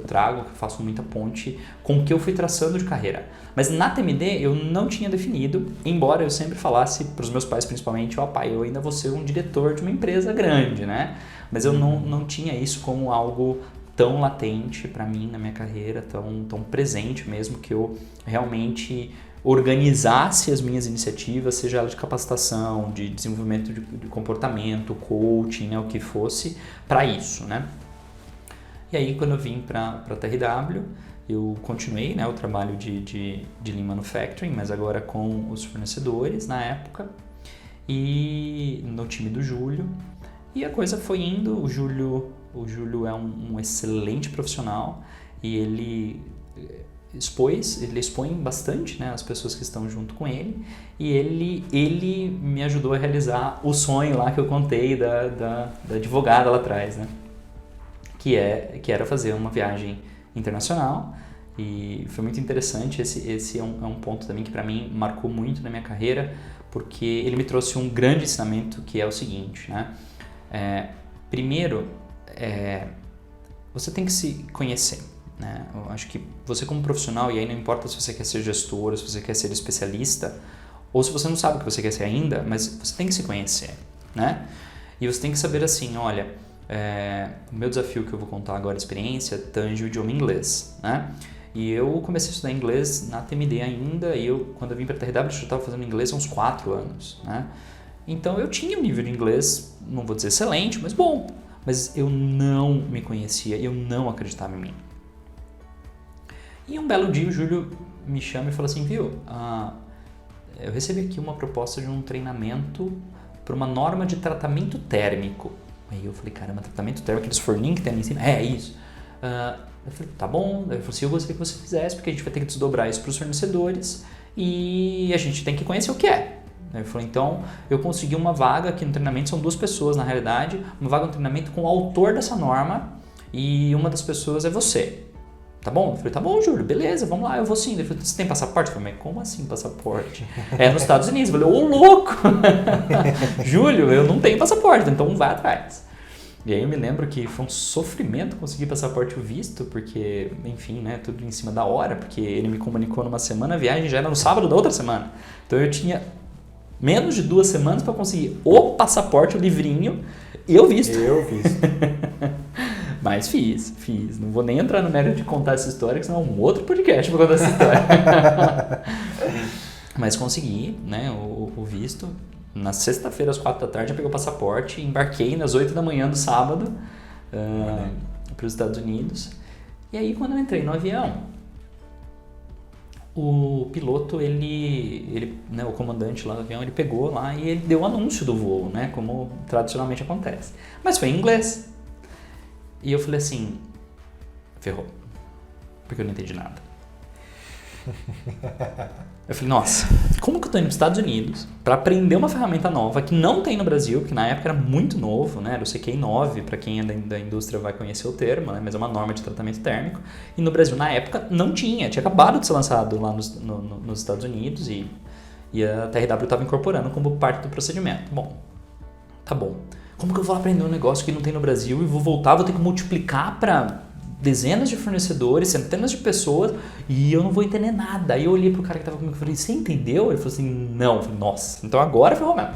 trago, que eu faço muita ponte com o que eu fui traçando de carreira. Mas na TMD eu não tinha definido, embora eu sempre falasse para os meus pais principalmente, pai, eu ainda vou ser um diretor de uma empresa grande, né? Mas eu não tinha isso como algo tão latente para mim na minha carreira, tão presente mesmo, que eu realmente organizasse as minhas iniciativas, seja ela de capacitação, de desenvolvimento de comportamento, coaching, né, o que fosse, para isso, né? E aí, quando eu vim para a TRW, eu continuei, né, o trabalho de Lean Manufacturing, mas agora com os fornecedores na época, e no time do Júlio, e a coisa foi indo. O Júlio é um excelente profissional, e ele expõe bastante, né, as pessoas que estão junto com ele, e ele me ajudou a realizar o sonho lá que eu contei da advogada lá atrás, né, que era fazer uma viagem internacional, e foi muito interessante. Esse é um ponto também que para mim marcou muito na minha carreira, porque ele me trouxe um grande ensinamento, que é o seguinte, né, primeiro, você tem que se conhecer, né? Eu acho que você como profissional, e aí não importa se você quer ser gestor, se você quer ser especialista, ou se você não sabe o que você quer ser ainda, mas você tem que se conhecer, né? E você tem que saber assim, olha, o meu desafio que eu vou contar agora, experiência, tange o idioma inglês, né? E eu comecei a estudar inglês na TMD ainda, e quando eu vim para a TRW, eu já estava fazendo inglês há uns 4 anos, né? Então eu tinha um nível de inglês, não vou dizer excelente, mas bom, mas eu não me conhecia, eu não acreditava em mim. E um belo dia o Júlio me chama e fala assim, viu, eu recebi aqui uma proposta de um treinamento para uma norma de tratamento térmico. Aí eu falei, caramba, tratamento térmico, aqueles forninhos que tem ali em cima? É isso. Eu falei, tá bom. Ele falou assim, eu gostaria que você fizesse, porque a gente vai ter que desdobrar isso para os fornecedores e a gente tem que conhecer o que é. Ele falou, então, eu consegui uma vaga aqui no treinamento, são 2 pessoas na realidade, uma vaga no treinamento com o autor dessa norma e uma das pessoas é você. Tá bom? Eu falei, tá bom, Júlio, beleza, vamos lá, eu vou sim. Ele falou, você tem passaporte? Eu falei, mas como assim passaporte? É nos Estados Unidos. Eu falei, ô louco! Júlio, eu não tenho passaporte, então vai atrás. E aí eu me lembro que foi um sofrimento conseguir passaporte e o visto, porque, enfim, né, tudo em cima da hora, porque ele me comunicou numa semana, a viagem já era no sábado da outra semana. Então eu tinha menos de 2 semanas para conseguir o passaporte, o livrinho e o visto. Mas fiz. Não vou nem entrar no mérito de contar essa história, que senão é um outro podcast para contar essa história. Mas consegui, né, o visto. Na sexta-feira, às 4 da tarde, eu peguei o passaporte, embarquei nas 8 da manhã do sábado para os Estados Unidos. E aí, quando eu entrei no avião, o piloto, ele né, o comandante lá do avião, ele pegou lá e ele deu o anúncio do voo, né, como tradicionalmente acontece. Mas foi em inglês. E eu falei assim, ferrou, porque eu não entendi nada. Eu falei, nossa, como que eu tô indo para os Estados Unidos para aprender uma ferramenta nova que não tem no Brasil, porque na época era muito novo, né? Era o CQ9, para quem é da indústria vai conhecer o termo, né? Mas é uma norma de tratamento térmico. E no Brasil, na época, não tinha acabado de ser lançado lá nos Estados Unidos e a TRW estava incorporando como parte do procedimento. Bom, tá bom. Como que eu vou aprender um negócio que não tem no Brasil e vou voltar, vou ter que multiplicar para dezenas de fornecedores, centenas de pessoas e eu não vou entender nada. Aí eu olhei pro cara que estava comigo e falei, você entendeu? Ele falou assim, não. Eu falei, nossa, então agora ferrou mesmo.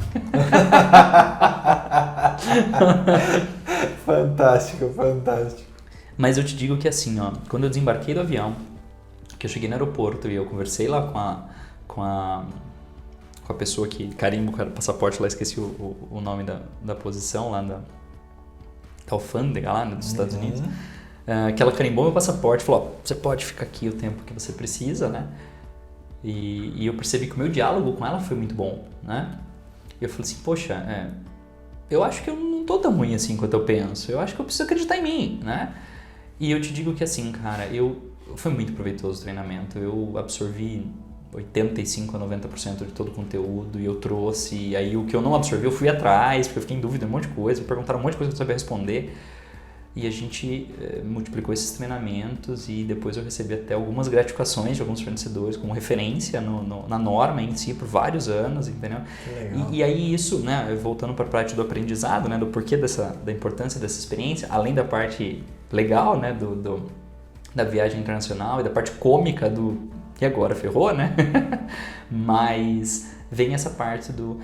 Fantástico. Mas eu te digo que assim, ó, quando eu desembarquei do avião, que eu cheguei no aeroporto e eu conversei lá com a pessoa que carimba o passaporte lá, esqueci o nome da posição lá da alfândega lá dos Estados Unidos, que ela carimbou meu passaporte e falou, você pode ficar aqui o tempo que você precisa, né? E eu percebi que o meu diálogo com ela foi muito bom, né? E eu falei assim, poxa, eu acho que eu não tô tão ruim assim quanto eu penso, eu acho que eu preciso acreditar em mim, né? E eu te digo que assim, cara, foi muito proveitoso o treinamento, eu absorvi 85% a 90% de todo o conteúdo e eu trouxe, e aí o que eu não absorvi eu fui atrás, porque eu fiquei em dúvida de um monte de coisa, me perguntaram um monte de coisa que eu sabia responder, e a gente multiplicou esses treinamentos e depois eu recebi até algumas gratificações de alguns fornecedores como referência na norma em si por vários anos, entendeu? E aí isso, né, voltando para a parte do aprendizado, né, do porquê da importância dessa experiência, além da parte legal, né, da viagem internacional e da parte cômica e agora ferrou, né? Mas vem essa parte do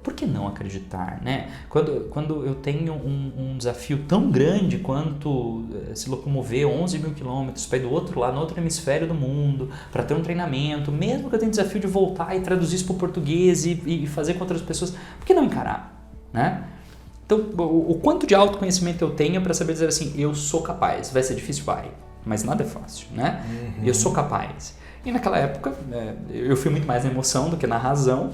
por que não acreditar, né? Quando eu tenho um desafio tão grande quanto se locomover 11 mil quilômetros para ir do outro lado, no outro hemisfério do mundo, para ter um treinamento, mesmo que eu tenha o desafio de voltar e traduzir isso para o português e fazer com outras pessoas, por que não encarar, né? Então, o quanto de autoconhecimento eu tenho para saber dizer assim, eu sou capaz, vai ser difícil, vai, mas nada é fácil, né? Eu sou capaz. E naquela época, eu fui muito mais na emoção do que na razão,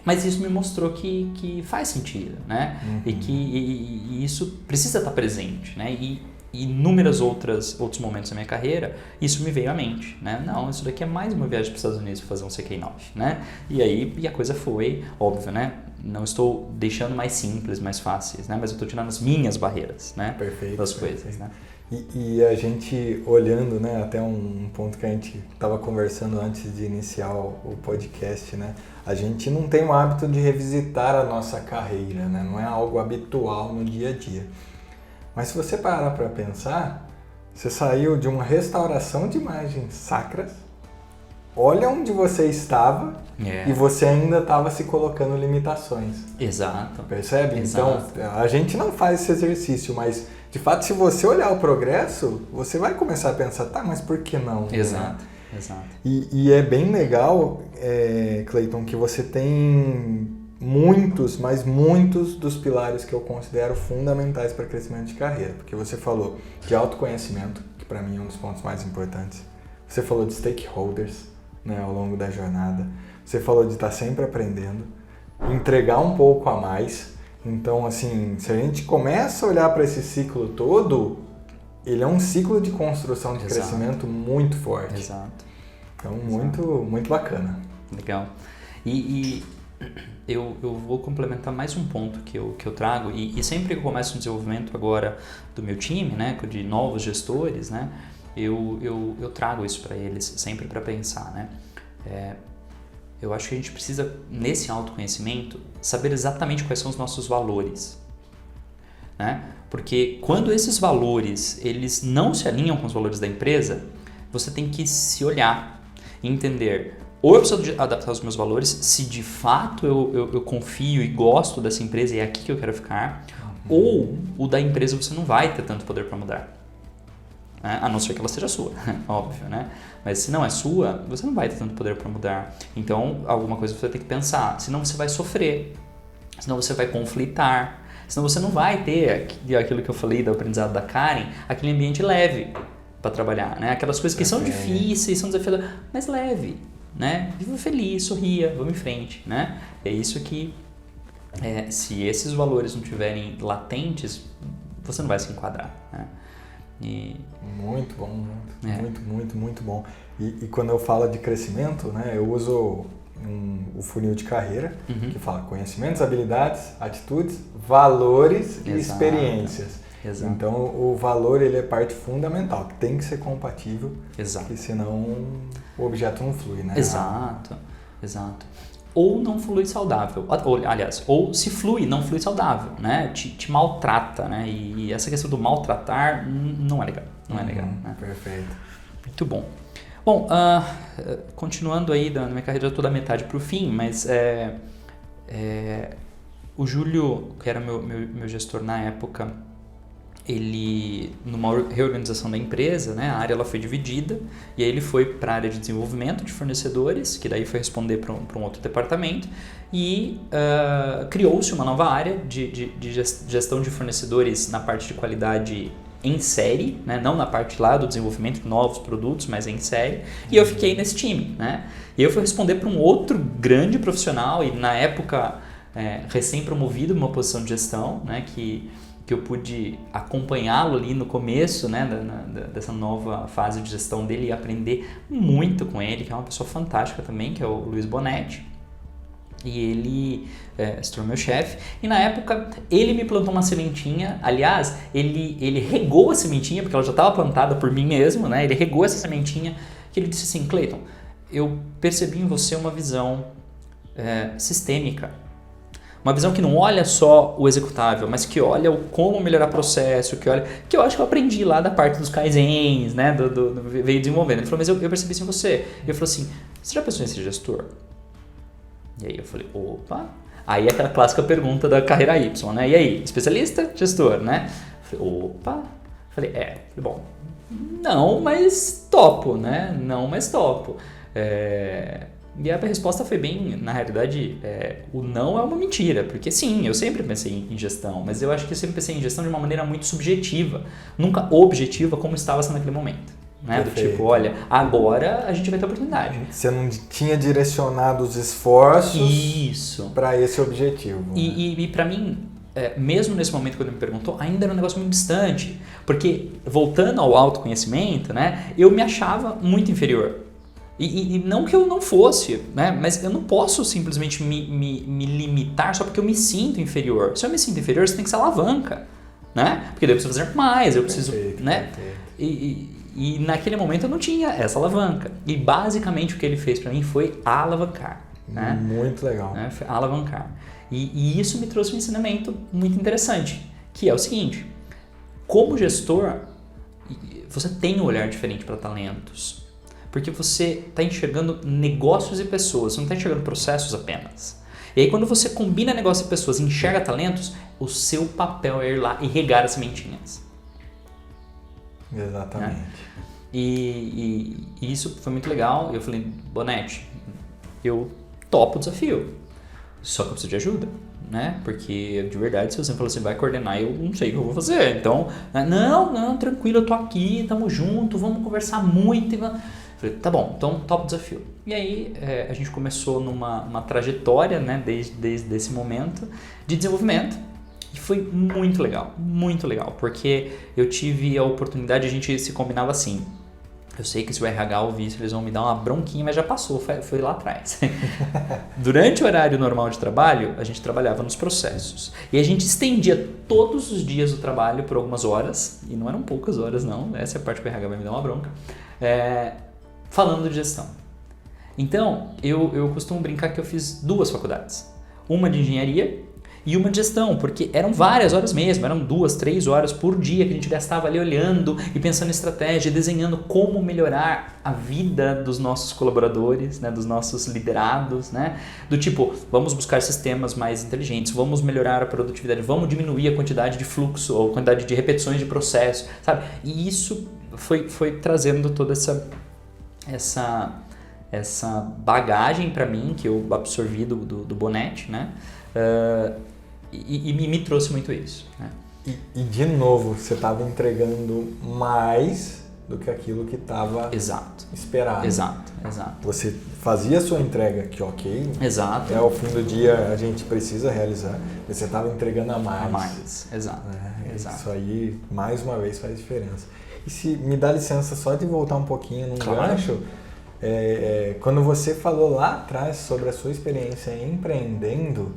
mas isso me mostrou que faz sentido, né? E que isso precisa estar presente, né? E inúmeros outros momentos da minha carreira, isso me veio à mente, né? Não, isso daqui é mais uma viagem para os Estados Unidos para fazer um CQ9, né? E a coisa foi, óbvio, né? Não estou deixando mais simples, mais fáceis, né? Mas eu estou tirando as minhas barreiras, né? Perfeito, das coisas, né? E a gente olhando, né, até um ponto que a gente estava conversando antes de iniciar o podcast, né, a gente não tem o hábito de revisitar a nossa carreira, né, não é algo habitual no dia a dia. Mas se você parar para pensar, você saiu de uma restauração de imagens sacras, olha onde você estava e você ainda estava se colocando limitações. Exato. Percebe? Exato. Então, a gente não faz esse exercício, mas de fato, se você olhar o progresso, você vai começar a pensar, tá, mas por que não? Exato, exato. E é bem legal, Cleiton, que você tem muitos dos pilares que eu considero fundamentais para crescimento de carreira. Porque você falou de autoconhecimento, que para mim é um dos pontos mais importantes. Você falou de stakeholders, né, ao longo da jornada. Você falou de estar sempre aprendendo, entregar um pouco a mais. Então, assim, se a gente começa a olhar para esse ciclo todo, ele é um ciclo de construção de crescimento muito forte. Exato. Então, muito bacana. Legal. E eu vou complementar mais um ponto que eu trago, e sempre que eu começo um desenvolvimento agora do meu time, né, de novos gestores, né, eu trago isso para eles, sempre para pensar, né. Eu acho que a gente precisa, nesse autoconhecimento, saber exatamente quais são os nossos valores, né, porque quando esses valores, eles não se alinham com os valores da empresa, você tem que se olhar e entender, ou eu preciso adaptar os meus valores, se de fato eu confio e gosto dessa empresa e é aqui que eu quero ficar, ou o da empresa você não vai ter tanto poder para mudar, né? A não ser que ela seja sua, óbvio, né? Mas se não é sua, você não vai ter tanto poder para mudar. Então, alguma coisa você vai ter que pensar, senão você vai sofrer, senão você vai conflitar, senão você não vai ter aquilo que eu falei do aprendizado da Karen, aquele ambiente leve para trabalhar, né? Aquelas coisas que são difíceis, são desafiadoras, mas leve, né? Viva feliz, sorria, vamos em frente, né? É isso que, se esses valores não estiverem latentes, você não vai se enquadrar, né? Muito bom, muito bom. E quando eu falo de crescimento, né, eu uso o funil de carreira, que fala conhecimentos, habilidades, atitudes, valores e experiências. Exato. Então, o valor ele é parte fundamental, que tem que ser compatível, Exato. porque senão o objeto não flui, né? Exato. Ou não flui saudável, ou se flui, não flui saudável, né? Te maltrata, né? E essa questão do maltratar não é legal, né? Perfeito. Muito bom. Bom, continuando aí na minha carreira, já tô da metade pro fim, mas o Júlio, que era meu gestor na época, ele, numa reorganização da empresa, né, a área ela foi dividida, e aí ele foi para a área de desenvolvimento de fornecedores, que daí foi responder para um outro departamento, e criou-se uma nova área de gestão de fornecedores na parte de qualidade em série, né, não na parte lá do desenvolvimento de novos produtos, mas em série, e eu fiquei nesse time, né, e eu fui responder para um outro grande profissional, e na época recém-promovido uma posição de gestão, né, que eu pude acompanhá-lo ali no começo, né, dessa nova fase de gestão dele e aprender muito com ele, que é uma pessoa fantástica também, que é o Luiz Bonetti. E ele se tornou meu chefe. E na época ele me plantou uma sementinha. Aliás, ele regou a sementinha, porque ela já estava plantada por mim mesmo, né? Ele regou essa sementinha, que ele disse assim: Cleiton, eu percebi em você uma visão sistêmica. Uma visão que não olha só o executável, mas que olha o como melhorar processo, que eu acho que eu aprendi lá da parte dos kaizens, né, veio desenvolvendo. Ele falou, mas eu percebi isso em você. E eu falei assim, você já pensou em ser gestor? E aí eu falei, opa. Aí aquela clássica pergunta da carreira Y, né? E aí, especialista, gestor, né? Eu falei, opa. Falei, bom, não, mas topo, né? Não, mas topo. E a resposta foi bem, na realidade, o não é uma mentira, porque sim, eu sempre pensei em gestão, mas eu acho que eu sempre pensei em gestão de uma maneira muito subjetiva, nunca objetiva como estava sendo naquele momento. Né? Do tipo, olha, agora a gente vai ter oportunidade. Você não tinha direcionado os esforços para esse objetivo. Né? E para mim, mesmo nesse momento quando ele me perguntou, ainda era um negócio muito distante, porque voltando ao autoconhecimento, né, eu me achava muito inferior. E não que eu não fosse, né? Mas eu não posso simplesmente me limitar só porque eu me sinto inferior. Se eu me sinto inferior, você tem que ser alavanca, né? Porque daí eu preciso fazer mais, eu preciso, né? E naquele momento eu não tinha essa alavanca. E basicamente o que ele fez para mim foi alavancar, né? Muito legal. Né? Foi alavancar. E isso me trouxe um ensinamento muito interessante, que é o seguinte: como gestor, você tem um olhar diferente para talentos. Porque você está enxergando negócios e pessoas, você não está enxergando processos apenas. E aí quando você combina negócio e pessoas e enxerga talentos, o seu papel é ir lá e regar as sementinhas. Exatamente. Né? E isso foi muito legal. Eu falei, Bonetti, eu topo o desafio, só que eu preciso de ajuda. Né? Porque de verdade, se você falou assim, vai coordenar, eu não sei o que eu vou fazer. Então, não, tranquilo, eu tô aqui, tamo junto, vamos conversar muito. Falei, tá bom, então topa o desafio. E aí a gente começou numa trajetória, né, desde esse momento de desenvolvimento, e foi muito legal, porque eu tive a oportunidade, a gente se combinava assim, Eu sei que se o RH ouvir isso, eles vão me dar uma bronquinha, mas já passou, foi lá atrás. Durante o horário normal de trabalho, a gente trabalhava nos processos. E a gente estendia todos os dias o trabalho por algumas horas, e não eram poucas horas não, essa é a parte que o RH vai me dar uma bronca, falando de gestão. Então, eu costumo brincar que eu fiz 2 faculdades. Uma de engenharia e uma de gestão, porque eram várias horas mesmo, eram 2, 3 horas por dia que a gente gastava ali olhando e pensando em estratégia, desenhando como melhorar a vida dos nossos colaboradores, né, dos nossos liderados, né, do tipo, vamos buscar sistemas mais inteligentes, vamos melhorar a produtividade, vamos diminuir a quantidade de fluxo ou quantidade de repetições de processo, sabe? E isso foi trazendo toda essa bagagem para mim que eu absorvi do Bonetti, né? E me trouxe muito isso, né? E de novo, você estava entregando mais do que aquilo que estava esperado. Exato. Você fazia a sua entrega, que ok. Exato. Até o fim do dia a gente precisa realizar. Mas você estava entregando a mais. Exato. Exato. Isso aí, mais uma vez, faz diferença. E se me dá licença só de voltar um pouquinho num gancho, quando você falou lá atrás sobre a sua experiência empreendendo,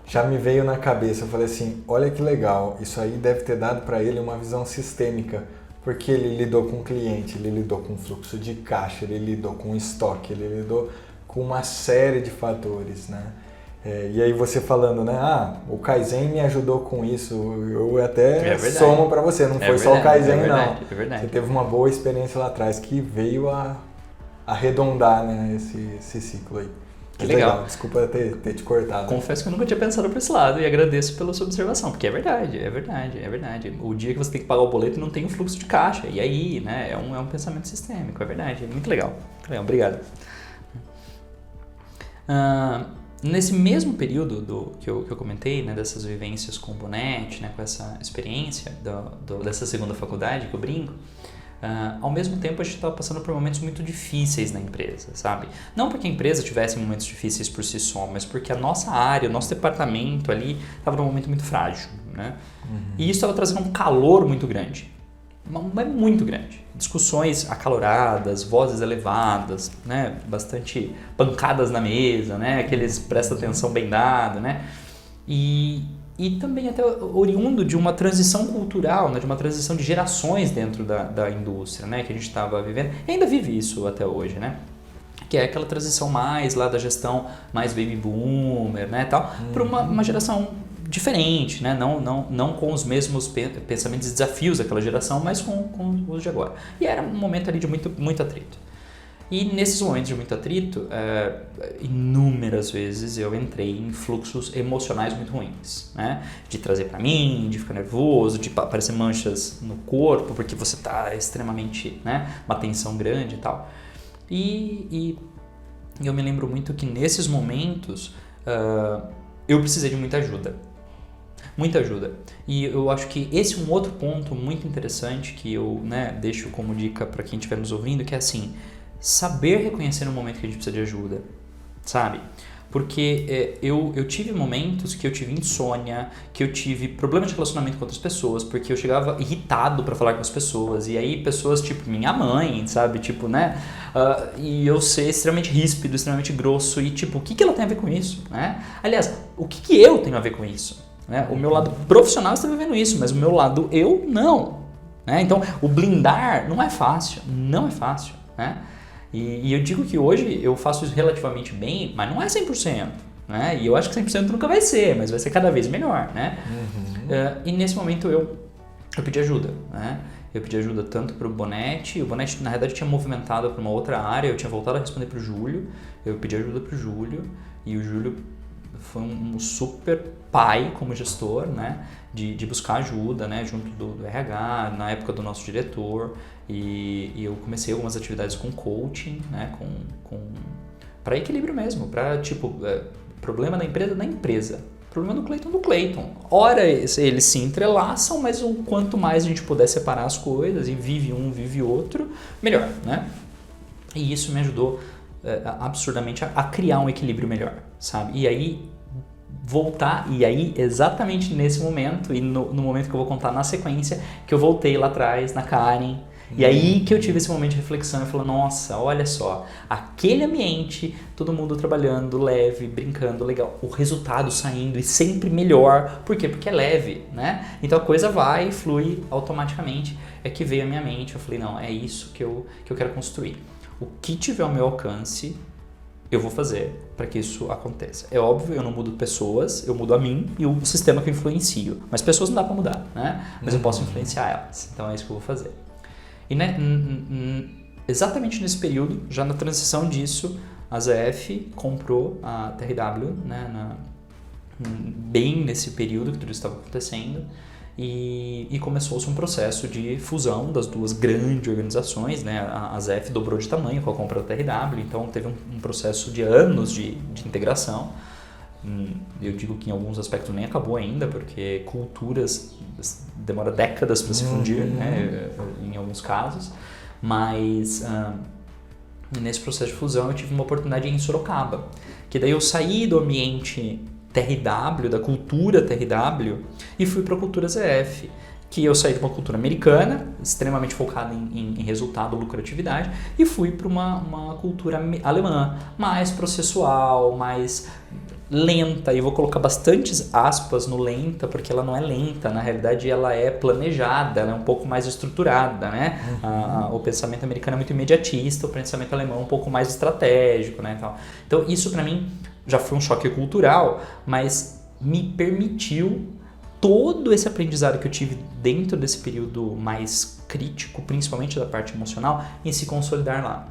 já me veio na cabeça, eu falei assim, olha que legal, isso aí deve ter dado para ele uma visão sistêmica, porque ele lidou com o cliente, ele lidou com fluxo de caixa, ele lidou com estoque, ele lidou com uma série de fatores, né? E aí você falando, né, o Kaizen me ajudou com isso, eu até somo para você, não foi só o Kaizen não. É verdade. Você teve uma boa experiência lá atrás que veio a arredondar, né, esse ciclo aí. Que legal. Desculpa ter te cortado. Confesso que eu nunca tinha pensado por esse lado e agradeço pela sua observação, porque é verdade. O dia que você tem que pagar o boleto não tem um fluxo de caixa, e aí, né, é um pensamento sistêmico, é verdade, é muito legal. Obrigado. Nesse mesmo período que eu comentei, né, dessas vivências com o Bonetti, né, com essa experiência dessa segunda faculdade que eu brinco, ao mesmo tempo a gente estava passando por momentos muito difíceis na empresa, sabe? Não porque a empresa tivesse momentos difíceis por si só, mas porque a nossa área, o nosso departamento ali estava num momento muito frágil, né? E isso estava trazendo um calor muito grande, mas muito grande. Discussões acaloradas, vozes elevadas, né? Bastante pancadas na mesa, né? Aqueles presta atenção bem dado, né? E também até oriundo de uma transição cultural, né, de uma transição de gerações dentro da indústria, né, que a gente estava vivendo, e ainda vive isso até hoje, né, que é aquela transição mais lá da gestão mais baby boomer, né, tal, para uma geração diferente, né, não com os mesmos pensamentos e desafios daquela geração, mas com os de agora. E era um momento ali de muito atrito. E nesses momentos de muito atrito, inúmeras vezes eu entrei em fluxos emocionais muito ruins, né? De trazer pra mim, de ficar nervoso, de aparecer manchas no corpo, porque você tá extremamente, né? Uma tensão grande e tal. E eu me lembro muito que nesses momentos eu precisei de muita ajuda. Muita ajuda. E eu acho que esse é um outro ponto muito interessante que eu, né, deixo como dica para quem estiver nos ouvindo, que é assim, saber reconhecer no momento que a gente precisa de ajuda, sabe? Porque eu tive momentos que eu tive insônia, que eu tive problemas de relacionamento com outras pessoas, porque eu chegava irritado para falar com as pessoas, e aí pessoas tipo minha mãe, sabe? Tipo, né? E eu ser extremamente ríspido, extremamente grosso, e tipo, o que ela tem a ver com isso, né? Aliás, o que eu tenho a ver com isso? Né? O meu lado profissional está vivendo isso, mas o meu lado eu não, né? Então, o blindar não é fácil, né? E eu digo que hoje eu faço isso relativamente bem, mas não é 100%, né? E eu acho que 100% nunca vai ser, mas vai ser cada vez melhor, né? E nesse momento eu pedi ajuda, né? Eu pedi ajuda tanto para o Bonetti na verdade tinha movimentado para uma outra área, eu tinha voltado a responder para o Júlio, eu pedi ajuda para o Júlio, e o Júlio foi um super pai como gestor, né? De buscar ajuda, né? Junto do RH, na época do nosso diretor, e eu comecei algumas atividades com coaching, né? Para equilíbrio mesmo, para tipo, problema da empresa, problema do Clayton. Ora eles se entrelaçam, mas o quanto mais a gente puder separar as coisas e vive um, vive outro, melhor, né? E isso me ajudou absurdamente a criar um equilíbrio melhor, sabe? E aí voltar, e aí exatamente nesse momento, e no momento que eu vou contar na sequência, que eu voltei lá atrás na Karen, E aí que eu tive esse momento de reflexão e falei, nossa, olha só, aquele ambiente, todo mundo trabalhando leve, brincando, legal, o resultado saindo e sempre melhor. Por quê? Porque é leve, né? Então a coisa vai e flui automaticamente. É que veio à minha mente, eu falei, não, é isso que eu quero construir. O que tiver ao meu alcance, eu vou fazer para que isso aconteça. É óbvio, eu não mudo pessoas, eu mudo a mim e o sistema que eu influencio. Mas pessoas não dá para mudar, né? Mas eu posso influenciar elas. Então é isso que eu vou fazer. E né, exatamente nesse período, já na transição disso, a ZF comprou a TRW, né, bem nesse período que tudo estava acontecendo. E começou-se um processo de fusão das duas grandes organizações, né? A ZF dobrou de tamanho com a compra da TRW, então teve um processo de anos de integração. Eu digo que em alguns aspectos nem acabou ainda, porque culturas demora décadas para se fundir, né? Em alguns casos, mas nesse processo de fusão eu tive uma oportunidade em Sorocaba, que daí eu saí do ambiente TRW, da cultura TRW, e fui para a cultura ZF, que eu saí de uma cultura americana, extremamente focada em resultado, lucratividade, e fui para uma cultura alemã, mais processual, mais lenta, e vou colocar bastantes aspas no lenta, porque ela não é lenta, na realidade ela é planejada, ela é um pouco mais estruturada, né? O pensamento americano é muito imediatista, o pensamento alemão é um pouco mais estratégico, né? Então isso para mim já foi um choque cultural, mas me permitiu todo esse aprendizado que eu tive dentro desse período mais crítico, principalmente da parte emocional, em se consolidar lá,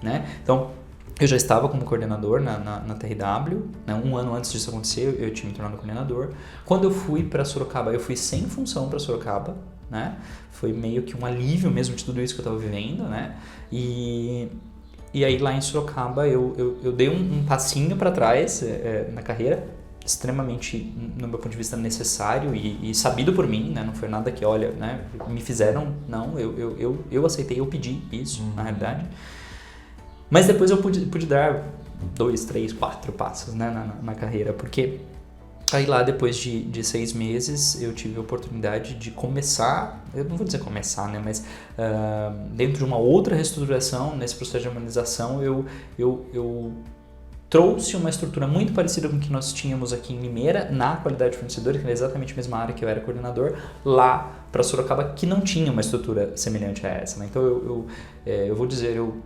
né? Então, eu já estava como coordenador na TRW, né? Um ano antes disso acontecer, eu tinha me tornado coordenador. Quando eu fui para Sorocaba, eu fui sem função para Sorocaba, né? Foi meio que um alívio mesmo de tudo isso que eu estava vivendo, né? E aí lá em Sorocaba eu dei um passinho para trás na carreira, extremamente, no meu ponto de vista, necessário e sabido por mim, né? Não foi nada que, olha, né, me fizeram, não, eu aceitei, eu pedi isso, na realidade. Mas depois eu pude dar 2, 3, 4 passos, né, na carreira, porque aí lá depois de 6 meses eu tive a oportunidade de começar, eu não vou dizer começar, né, mas dentro de uma outra reestruturação, nesse processo de humanização, eu trouxe uma estrutura muito parecida com o que nós tínhamos aqui em Limeira, na qualidade de fornecedor, que era exatamente a mesma área que eu era coordenador, lá para Sorocaba, que não tinha uma estrutura semelhante a essa, né? Então eu vou dizer, eu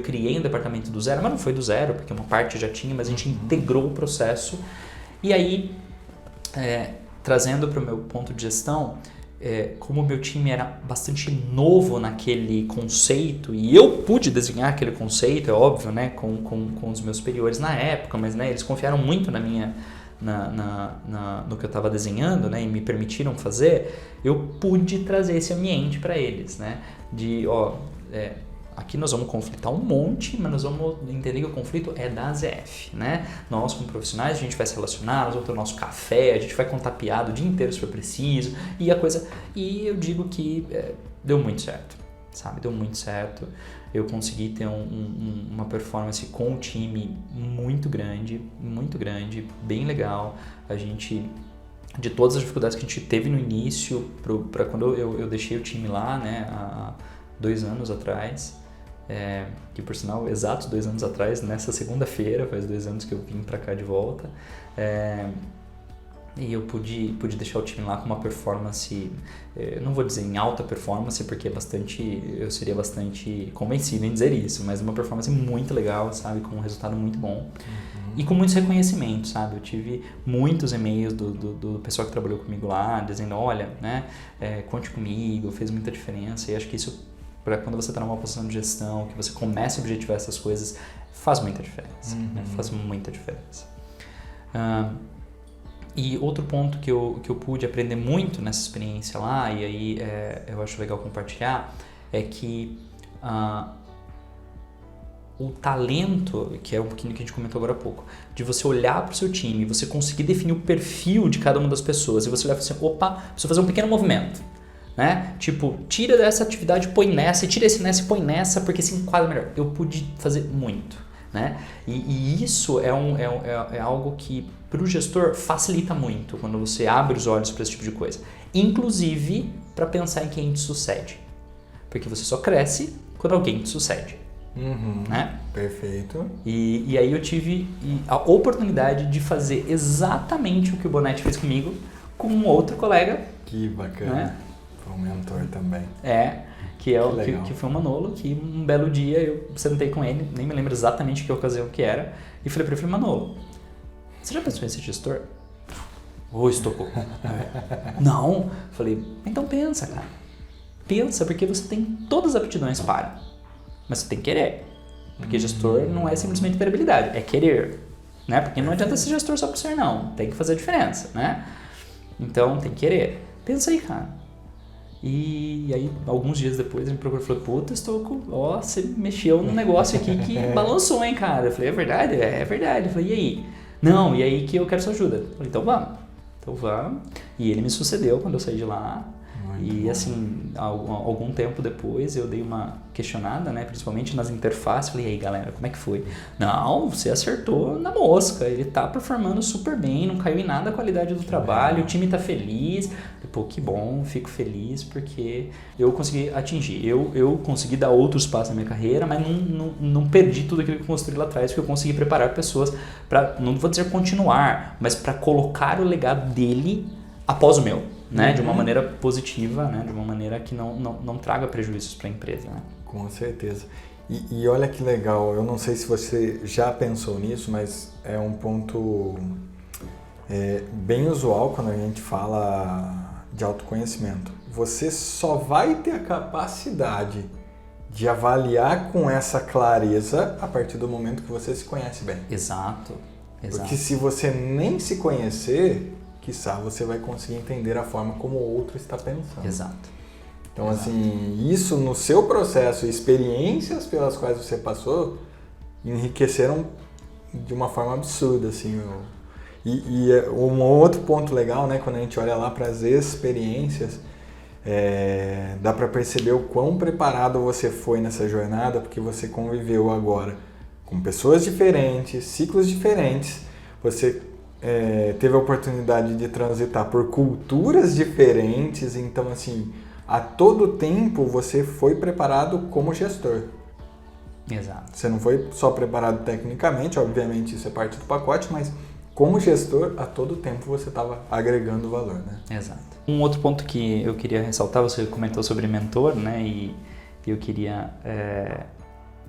criei um departamento do zero, mas não foi do zero, porque uma parte já tinha, mas a gente integrou o processo. E aí, trazendo para o meu ponto de gestão, como o meu time era bastante novo naquele conceito, e eu pude desenhar aquele conceito, é óbvio, né, com os meus superiores na época, mas né, eles confiaram muito no que eu estava desenhando, né, e me permitiram fazer, eu pude trazer esse ambiente para eles, né, aqui nós vamos conflitar um monte, mas nós vamos entender que o conflito é da ZF, né? Nós, como profissionais, a gente vai se relacionar, nós vamos ter o nosso café, a gente vai contar piada o dia inteiro se for preciso, e eu digo que deu muito certo, sabe? Deu muito certo. Eu consegui ter uma performance com o time muito grande, bem legal. A gente, de todas as dificuldades que a gente teve no início, para quando eu deixei o time lá, né, há 2 anos atrás, que por sinal, exatos 2 anos atrás, nessa segunda-feira, faz 2 anos que eu vim para cá de volta, e eu pude deixar o time lá com uma performance, não vou dizer em alta performance, porque eu seria bastante convencido em dizer isso, mas uma performance muito legal, sabe, com um resultado muito bom. E com muitos reconhecimentos, sabe? Eu tive muitos e-mails do pessoal que trabalhou comigo lá, dizendo, olha, né, conte comigo, fez muita diferença, e acho que isso, para quando você está numa posição de gestão, que você começa a objetivar essas coisas, faz muita diferença, né? Faz muita diferença. E outro ponto que eu pude aprender muito nessa experiência lá, e aí eu acho legal compartilhar, é que o talento, que é um pouquinho que a gente comentou agora há pouco, de você olhar para o seu time, você conseguir definir o perfil de cada uma das pessoas, e você olhar e falar assim, opa, preciso fazer um pequeno movimento, né? Tipo, tira dessa atividade, põe nessa, e tira esse nessa e põe nessa, porque se enquadra melhor. Eu pude fazer muito, né? E isso é algo que, para o gestor, facilita muito quando você abre os olhos para esse tipo de coisa. Inclusive, para pensar em quem te sucede. Porque você só cresce quando alguém te sucede. Né? Perfeito. E aí eu tive a oportunidade de fazer exatamente o que o Bonetti fez comigo com um outro colega. Que bacana. Né? Foi um mentor também. Que foi o Manolo, que um belo dia eu sentei com ele, nem me lembro exatamente que ocasião que era, e falei pra ele, Manolo, você já pensou em ser gestor? Estocou. Não. Falei, então pensa, cara. Pensa, porque você tem todas as aptidões para, mas você tem que querer. Porque gestor não é simplesmente ter habilidade, é querer. Né? Porque não adianta ser gestor só por ser, não. Tem que fazer a diferença, né? Então, tem que querer. Pensa aí, cara. E aí, alguns dias depois, ele me procurou e falou, puta, Stocco, você mexeu num negócio aqui que balançou, hein, cara? Eu falei, é verdade? É verdade. Eu falei, e aí? Não, e aí que eu quero sua ajuda. Eu falei, então vamos. E ele me sucedeu quando eu saí de lá. Muito bom. Assim, algum tempo depois eu dei uma questionada, né, principalmente nas interfaces, falei, e aí galera, como é que foi? Não, você acertou na mosca, ele tá performando super bem, não caiu em nada a qualidade do trabalho, o time tá feliz. Pô, que bom, fico feliz porque eu consegui atingir, eu consegui dar outros passos na minha carreira, mas não perdi tudo aquilo que eu construí lá atrás, porque eu consegui preparar pessoas para, não vou dizer continuar, mas para colocar o legado dele após o meu. Né, de uma maneira positiva, né, de uma maneira que não traga prejuízos para a empresa. Né? Com certeza. E olha que legal, eu não sei se você já pensou nisso, mas é um ponto bem usual quando a gente fala de autoconhecimento. Você só vai ter a capacidade de avaliar com essa clareza a partir do momento que você se conhece bem. Exato. Porque se você nem se conhecer, quiçá você vai conseguir entender a forma como o outro está pensando. Exato. Então, assim, isso no seu processo, experiências pelas quais você passou, enriqueceram de uma forma absurda, assim. E um outro ponto legal, né, quando a gente olha lá para as experiências, dá para perceber o quão preparado você foi nessa jornada, porque você conviveu agora com pessoas diferentes, ciclos diferentes, você teve a oportunidade de transitar por culturas diferentes, então assim, a todo tempo você foi preparado como gestor. Exato. Você não foi só preparado tecnicamente, obviamente isso é parte do pacote, mas como gestor, a todo tempo você estava agregando valor, né? Exato. Um outro ponto que eu queria ressaltar, você comentou sobre mentor, né, e eu queria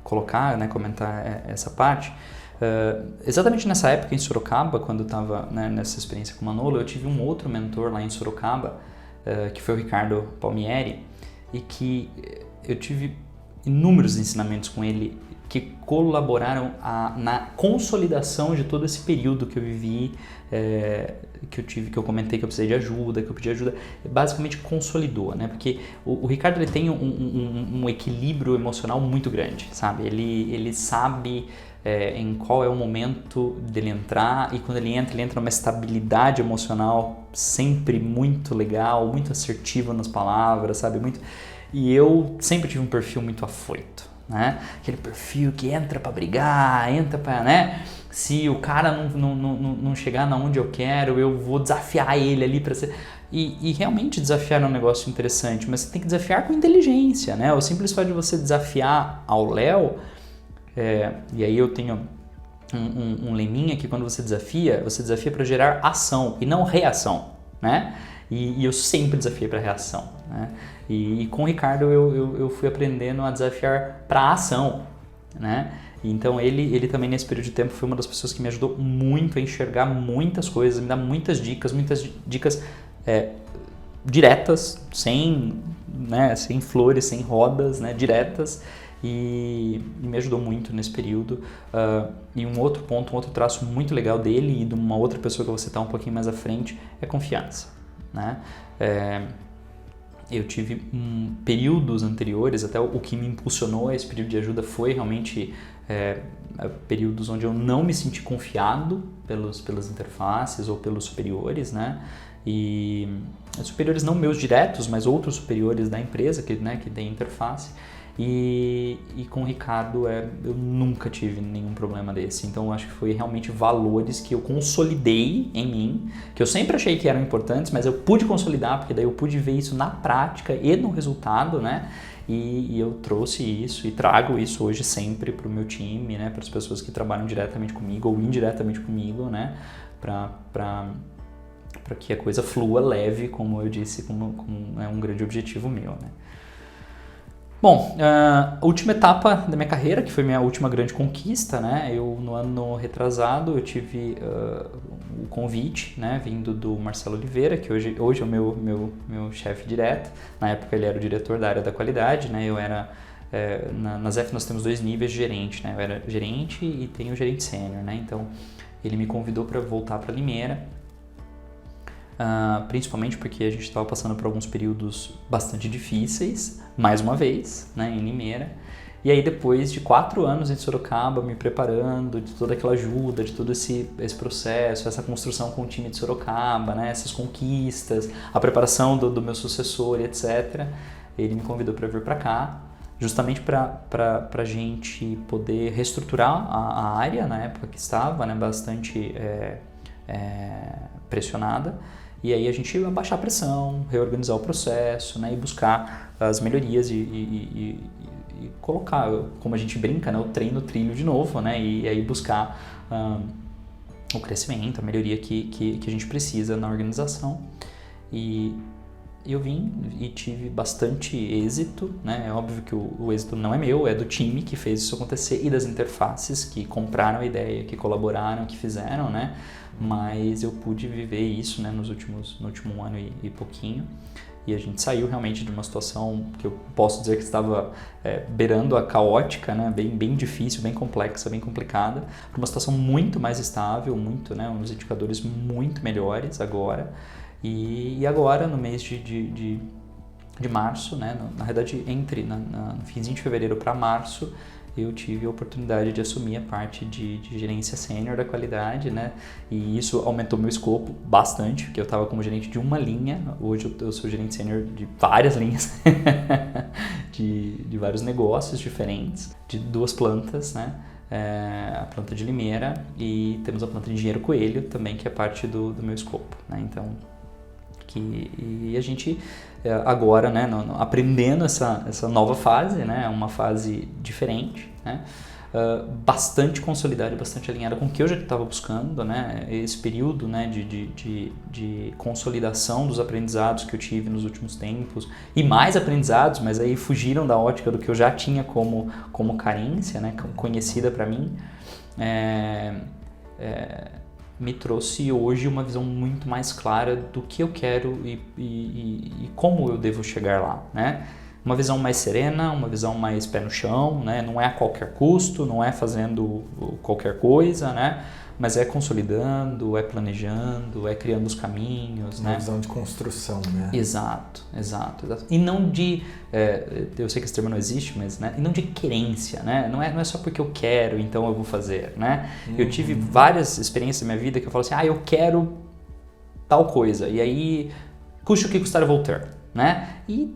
colocar, né, comentar essa parte. Exatamente nessa época em Sorocaba, quando eu estava, né, nessa experiência com o Manolo, eu tive um outro mentor lá em Sorocaba, que foi o Ricardo Palmieri, e que eu tive inúmeros ensinamentos com ele que colaboraram na consolidação de todo esse período que eu vivi, que eu comentei que eu precisei de ajuda, que eu pedi ajuda, basicamente consolidou, né? Porque o Ricardo ele tem um equilíbrio emocional muito grande, sabe? Ele sabe em qual é o momento dele entrar, e quando ele entra numa estabilidade emocional sempre muito legal, muito assertiva nas palavras, sabe? E eu sempre tive um perfil muito afoito, né? Aquele perfil que entra pra brigar, entra pra, né? Se o cara não chegar na onde eu quero, eu vou desafiar ele ali pra ser... E realmente desafiar é um negócio interessante, mas você tem que desafiar com inteligência, né? O simples fato de você desafiar ao Léo, e aí eu tenho um leminha que quando você desafia para gerar ação e não reação, né? E eu sempre desafiei para reação, né? E com o Ricardo eu fui aprendendo a desafiar para ação, né? Então ele também nesse período de tempo foi uma das pessoas que me ajudou muito a enxergar muitas coisas, me dá muitas dicas diretas, sem flores, sem rodas, né? Diretas. E me ajudou muito nesse período. E um outro traço muito legal dele e de uma outra pessoa que eu vou citar um pouquinho mais à frente é confiança, né? Eu tive períodos anteriores, até o que me impulsionou a esse período de ajuda foi realmente períodos onde eu não me senti confiado pelas interfaces ou pelos superiores, né? E superiores não meus diretos, mas outros superiores da empresa que tem interface. E com o Ricardo eu nunca tive nenhum problema desse. Então eu acho que foi realmente valores que eu consolidei em mim, que eu sempre achei que eram importantes, mas eu pude consolidar, porque daí eu pude ver isso na prática e no resultado, né? E eu trouxe isso e trago isso hoje sempre para o meu time, né? Para as pessoas que trabalham diretamente comigo ou indiretamente comigo, né? Para que a coisa flua leve, como eu disse, como é um grande objetivo meu, né? Bom, a última etapa da minha carreira, que foi minha última grande conquista, né? No ano retrasado, eu tive o convite, né? Vindo do Marcelo Oliveira, que hoje é o meu chefe direto. Na época ele era o diretor da área da qualidade, né? Eu era... na ZF nós temos 2 níveis de gerente, né? Eu era gerente e tenho o gerente sênior, né? Então, ele me convidou para voltar para Limeira. Principalmente porque a gente estava passando por alguns períodos bastante difíceis, mais uma vez, né, em Limeira. E aí depois de 4 anos em Sorocaba, me preparando, de toda aquela ajuda, de todo esse processo, essa construção com o time de Sorocaba, né, essas conquistas, a preparação do meu sucessor, etc., ele me convidou para vir para cá, justamente para a gente poder reestruturar a área na época que estava, né, bastante pressionada. E aí a gente ia abaixar a pressão, reorganizar o processo, né, e buscar as melhorias e colocar, como a gente brinca, né, o trem no trilho de novo, né, e aí buscar o crescimento, a melhoria que a gente precisa na organização. E eu vim e tive bastante êxito, né? É óbvio que o êxito não é meu, é do time que fez isso acontecer e das interfaces que compraram a ideia, que colaboraram, que fizeram, né? Mas eu pude viver isso, né, no último ano e pouquinho. E a gente saiu realmente de uma situação que eu posso dizer que estava beirando a caótica, né, bem difícil, bem complexa, bem complicada, para uma situação muito mais estável, né, uns indicadores muito melhores agora. E agora, no mês de março, né, na verdade, no finzinho de fevereiro para março, eu tive a oportunidade de assumir a parte de gerência sênior da qualidade, né? E isso aumentou meu escopo bastante, porque eu estava como gerente de uma linha, hoje eu sou gerente sênior de várias linhas, de vários negócios diferentes, de 2 plantas, né? A planta de Limeira e temos a planta de Engenheiro Coelho também, que é parte do meu escopo, né? Então, e a gente agora, né, aprendendo essa nova fase, né, uma fase diferente, né, bastante consolidada, bastante alinhada com o que eu já estava buscando, né, esse período, né, de consolidação dos aprendizados que eu tive nos últimos tempos e mais aprendizados, mas aí fugiram da ótica do que eu já tinha como carência, né, conhecida para mim, me trouxe hoje uma visão muito mais clara do que eu quero e como eu devo chegar lá, né? Uma visão mais serena, uma visão mais pé no chão, né? Não é a qualquer custo, não é fazendo qualquer coisa, né? Mas é consolidando, é planejando, é criando os caminhos, uma né? visão de construção, né? Exato. E não de, eu sei que esse termo não existe, mas, né? E não de querência, né? Não é só porque eu quero, então eu vou fazer, né? Eu tive várias experiências na minha vida que eu falo assim, eu quero tal coisa, e aí custe o que custar eu vou ter, né? E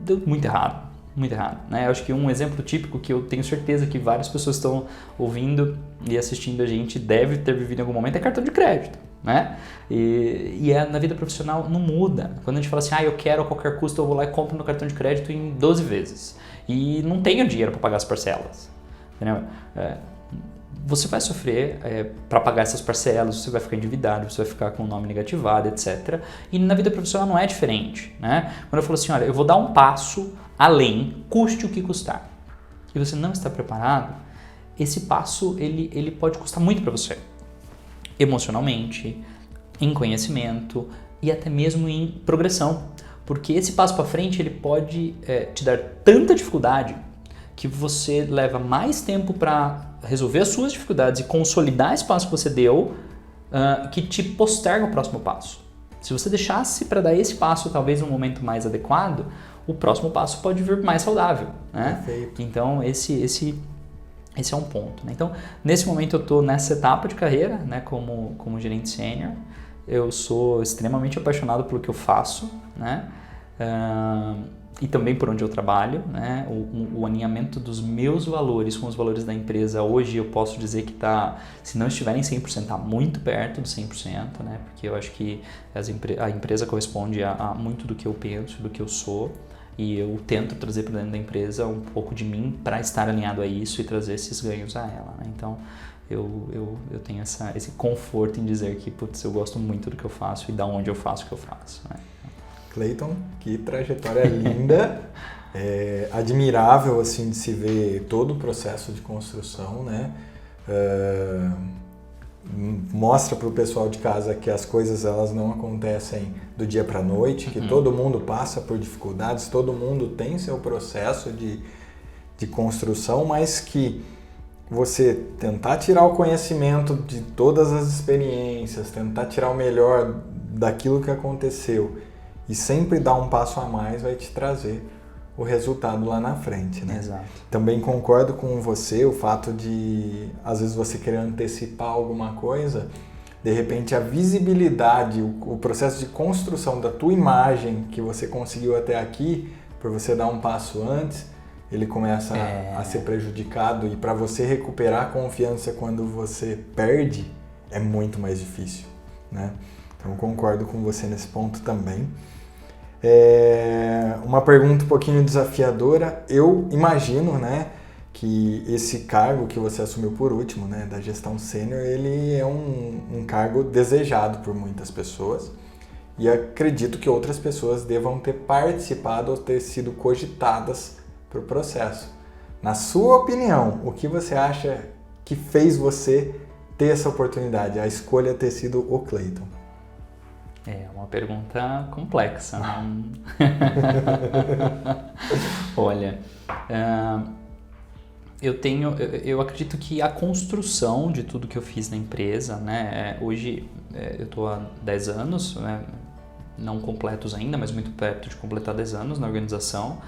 deu muito errado, né? Eu acho que um exemplo típico que eu tenho certeza que várias pessoas estão ouvindo e assistindo a gente deve ter vivido em algum momento é cartão de crédito, né? E na vida profissional não muda. Quando a gente fala assim, eu quero a qualquer custo, eu vou lá e compro meu cartão de crédito em 12 vezes e não tenho dinheiro para pagar as parcelas, entendeu? Você vai sofrer para pagar essas parcelas, você vai ficar endividado, você vai ficar com o nome negativado, etc. E na vida profissional não é diferente, né? Quando eu falo assim, olha, eu vou dar um passo além, custe o que custar, e você não está preparado, esse passo ele pode custar muito para você, emocionalmente, em conhecimento e até mesmo em progressão, porque esse passo para frente ele pode te dar tanta dificuldade que você leva mais tempo para resolver as suas dificuldades e consolidar esse passo que você deu, que te posterga o próximo passo. Se você deixasse para dar esse passo talvez num momento mais adequado, o próximo passo pode vir mais saudável, né? Perfeito. Então esse é um ponto, né? Então nesse momento eu estou nessa etapa de carreira, né, como gerente sênior. Eu sou extremamente apaixonado pelo que eu faço, né? e também por onde eu trabalho, né? O alinhamento dos meus valores com os valores da empresa, hoje eu posso dizer que está, se não estiverem 100%, está muito perto do 100%, né? Porque eu acho que a empresa corresponde a muito do que eu penso, do que eu sou, e eu tento trazer para dentro da empresa um pouco de mim para estar alinhado a isso e trazer esses ganhos a ela, né? Então, eu tenho esse conforto em dizer que, putz, eu gosto muito do que eu faço e da onde eu faço o que eu faço, né? Clayton, que trajetória linda, admirável assim de se ver todo o processo de construção, né? Mostra para o pessoal de casa que as coisas elas não acontecem do dia para a noite, que todo mundo passa por dificuldades, todo mundo tem seu processo de construção, mas que você tentar tirar o conhecimento de todas as experiências, tentar tirar o melhor daquilo que aconteceu e sempre dar um passo a mais vai te trazer o resultado lá na frente, né? Exato. Também concordo com você, o fato de, às vezes, você querer antecipar alguma coisa, de repente a visibilidade, o processo de construção da tua imagem que você conseguiu até aqui, por você dar um passo antes, ele começa a ser prejudicado e para você recuperar a confiança quando você perde, é muito mais difícil, né? Então, concordo com você nesse ponto também. Uma pergunta um pouquinho desafiadora. Eu imagino, né, que esse cargo que você assumiu por último, né, da gestão sênior, ele é um cargo desejado por muitas pessoas e acredito que outras pessoas devam ter participado ou ter sido cogitadas para o processo. Na sua opinião, o que você acha que fez você ter essa oportunidade, a escolha ter sido o Clayton? É uma pergunta complexa, né? Olha, eu acredito que a construção de tudo que eu fiz na empresa, né? Hoje eu estou há 10 anos, né, não completos ainda, mas muito perto de completar 10 anos na organização.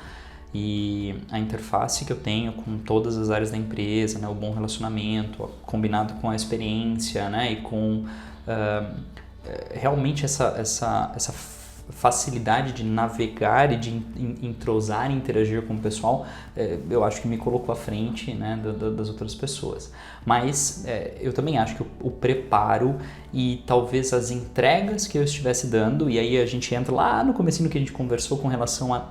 E a interface que eu tenho com todas as áreas da empresa, né, o bom relacionamento, combinado com a experiência, né, e com realmente essa facilidade de navegar e de entrosar e interagir com o pessoal, eu acho que me colocou à frente, né, das outras pessoas. Mas eu também acho que o preparo e talvez as entregas que eu estivesse dando, e aí a gente entra lá no comecinho que a gente conversou com relação a...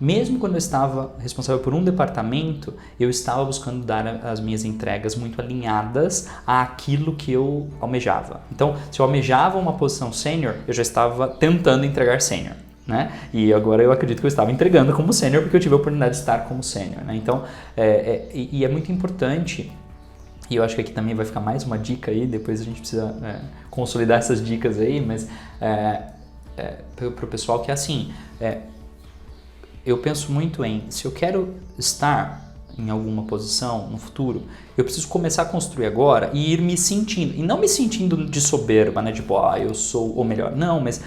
mesmo quando eu estava responsável por um departamento, eu estava buscando dar as minhas entregas muito alinhadas àquilo que eu almejava. Então, se eu almejava uma posição sênior, eu já estava tentando entregar sênior, né? E agora eu acredito que eu estava entregando como sênior porque eu tive a oportunidade de estar como sênior, né? Então, é muito importante, e eu acho que aqui também vai ficar mais uma dica aí, depois a gente precisa consolidar essas dicas aí, mas para o pessoal que é assim... eu penso muito em, se eu quero estar em alguma posição no futuro, eu preciso começar a construir agora e ir me sentindo, e não me sentindo de soberba, né, tipo, eu sou o melhor, não, mas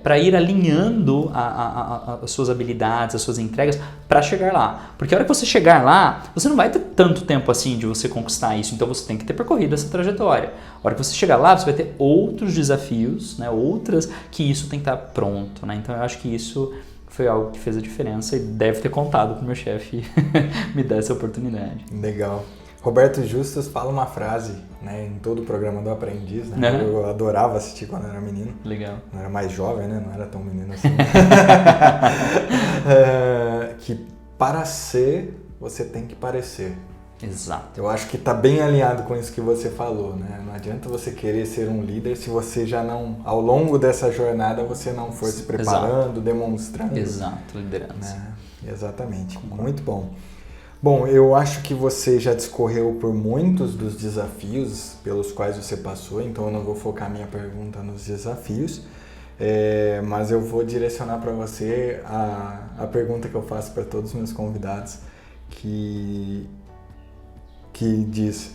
para ir alinhando as suas habilidades, as suas entregas para chegar lá, porque a hora que você chegar lá, você não vai ter tanto tempo assim de você conquistar isso, então você tem que ter percorrido essa trajetória. A hora que você chegar lá, você vai ter outros desafios, né, outras que isso tem que estar pronto, né, então eu acho que isso foi algo que fez a diferença e deve ter contado pro meu chefe me dar essa oportunidade. Legal. Roberto Justus fala uma frase, né, em todo o programa do Aprendiz, né? Eu adorava assistir quando era menino. Legal. Não era mais jovem, né? Não era tão menino assim. Que para ser, você tem que parecer. Exato. Eu acho que está bem alinhado com isso que você falou, né? Não adianta você querer ser um líder se você já não, ao longo dessa jornada, você não for se preparando, demonstrando. Exato, liderança. Né? Exatamente, muito bom. Bom, eu acho que você já discorreu por muitos dos desafios pelos quais você passou, então eu não vou focar minha pergunta nos desafios, mas eu vou direcionar para você a pergunta que eu faço para todos os meus convidados, que diz,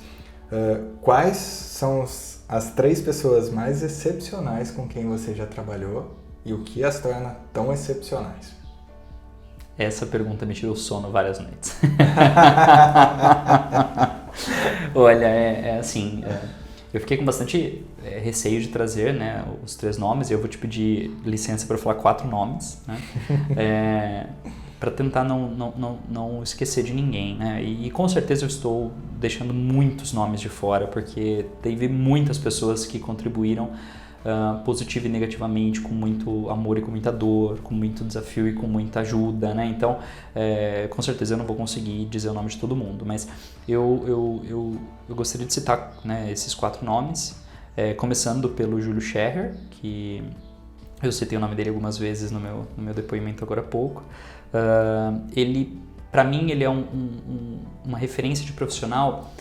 quais são as 3 pessoas mais excepcionais com quem você já trabalhou e o que as torna tão excepcionais? Essa pergunta me tirou sono várias noites. Olha, assim, eu fiquei com bastante receio de trazer, né, os 3 nomes, e eu vou te pedir licença para falar 4 nomes, né, para tentar não esquecer de ninguém, né, e com certeza eu estou deixando muitos nomes de fora, porque teve muitas pessoas que contribuíram positivo e negativamente, com muito amor e com muita dor, com muito desafio e com muita ajuda, né? Então, com certeza eu não vou conseguir dizer o nome de todo mundo, mas eu gostaria de citar, né, esses 4 nomes, começando pelo Júlio Scherrer, que eu citei o nome dele algumas vezes no meu depoimento agora há pouco. Ele, para mim, ele é uma referência de profissional,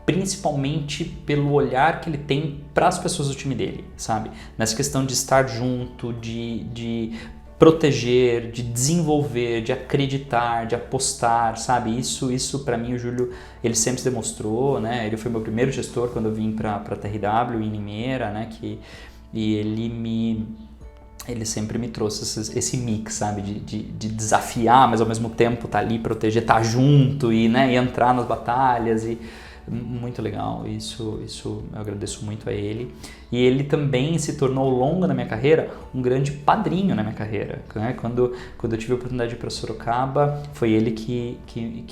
principalmente pelo olhar que ele tem para as pessoas do time dele, sabe? Nessa questão de estar junto, de proteger, de desenvolver, de acreditar, de apostar, sabe? Isso para mim o Júlio, ele sempre se demonstrou, né? Ele foi meu primeiro gestor quando eu vim para a TRW em Limeira, né? E ele sempre me trouxe esse mix, sabe? De desafiar, mas ao mesmo tempo tá ali, proteger, tá junto e, né, e entrar nas batalhas e muito legal, isso eu agradeço muito a ele. E ele também se tornou, ao longo da minha carreira, um grande padrinho na minha carreira, né? Quando eu tive a oportunidade de ir para Sorocaba, foi ele que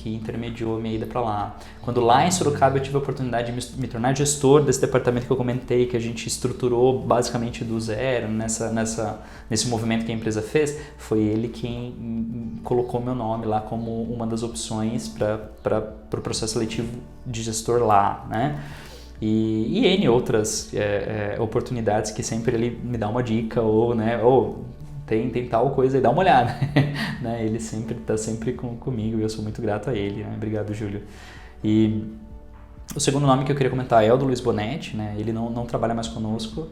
intermediou a minha ida para lá. Quando lá em Sorocaba eu tive a oportunidade de me tornar gestor desse departamento que eu comentei, que a gente estruturou basicamente do zero, nesse movimento que a empresa fez, foi ele quem colocou meu nome lá como uma das opções para o processo seletivo de gestor lá, né? E N outras oportunidades que sempre ele me dá uma dica, ou, né, tem tal coisa aí, dá uma olhada, né? Ele sempre está sempre comigo e eu sou muito grato a ele, né? Obrigado, Júlio. E o segundo nome que eu queria comentar é o do Luiz Bonetti, né? Ele não trabalha mais conosco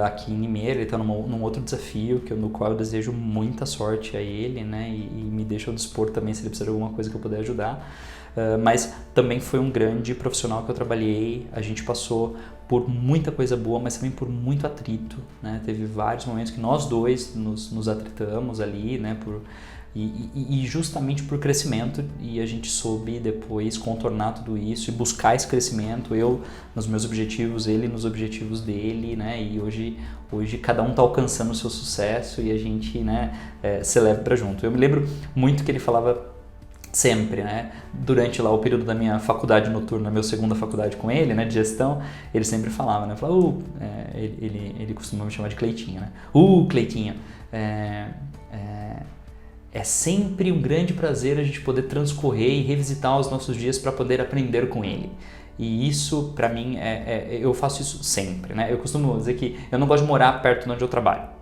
aqui em Limeira, ele está num outro desafio no qual eu desejo muita sorte a ele, né? E me deixa ao dispor também se ele precisar de alguma coisa que eu puder ajudar. Mas também foi um grande profissional que eu trabalhei, a gente passou por muita coisa boa, mas também por muito atrito, né? Teve vários momentos que nós dois nos atritamos ali, né? E justamente por crescimento, e a gente soube depois contornar tudo isso e buscar esse crescimento, eu nos meus objetivos, ele nos objetivos dele, né? E hoje cada um está alcançando o seu sucesso e a gente, né, celebra para junto. Eu me lembro muito que ele falava sempre, né, durante lá o período da minha faculdade noturna, minha segunda faculdade com ele, né, de gestão, ele sempre falava, né, ele costuma me chamar de Cleitinho, né, Cleitinho, é sempre um grande prazer a gente poder transcorrer e revisitar os nossos dias para poder aprender com ele. E isso, para mim, eu faço isso sempre, né, eu costumo dizer que eu não gosto de morar perto de onde eu trabalho.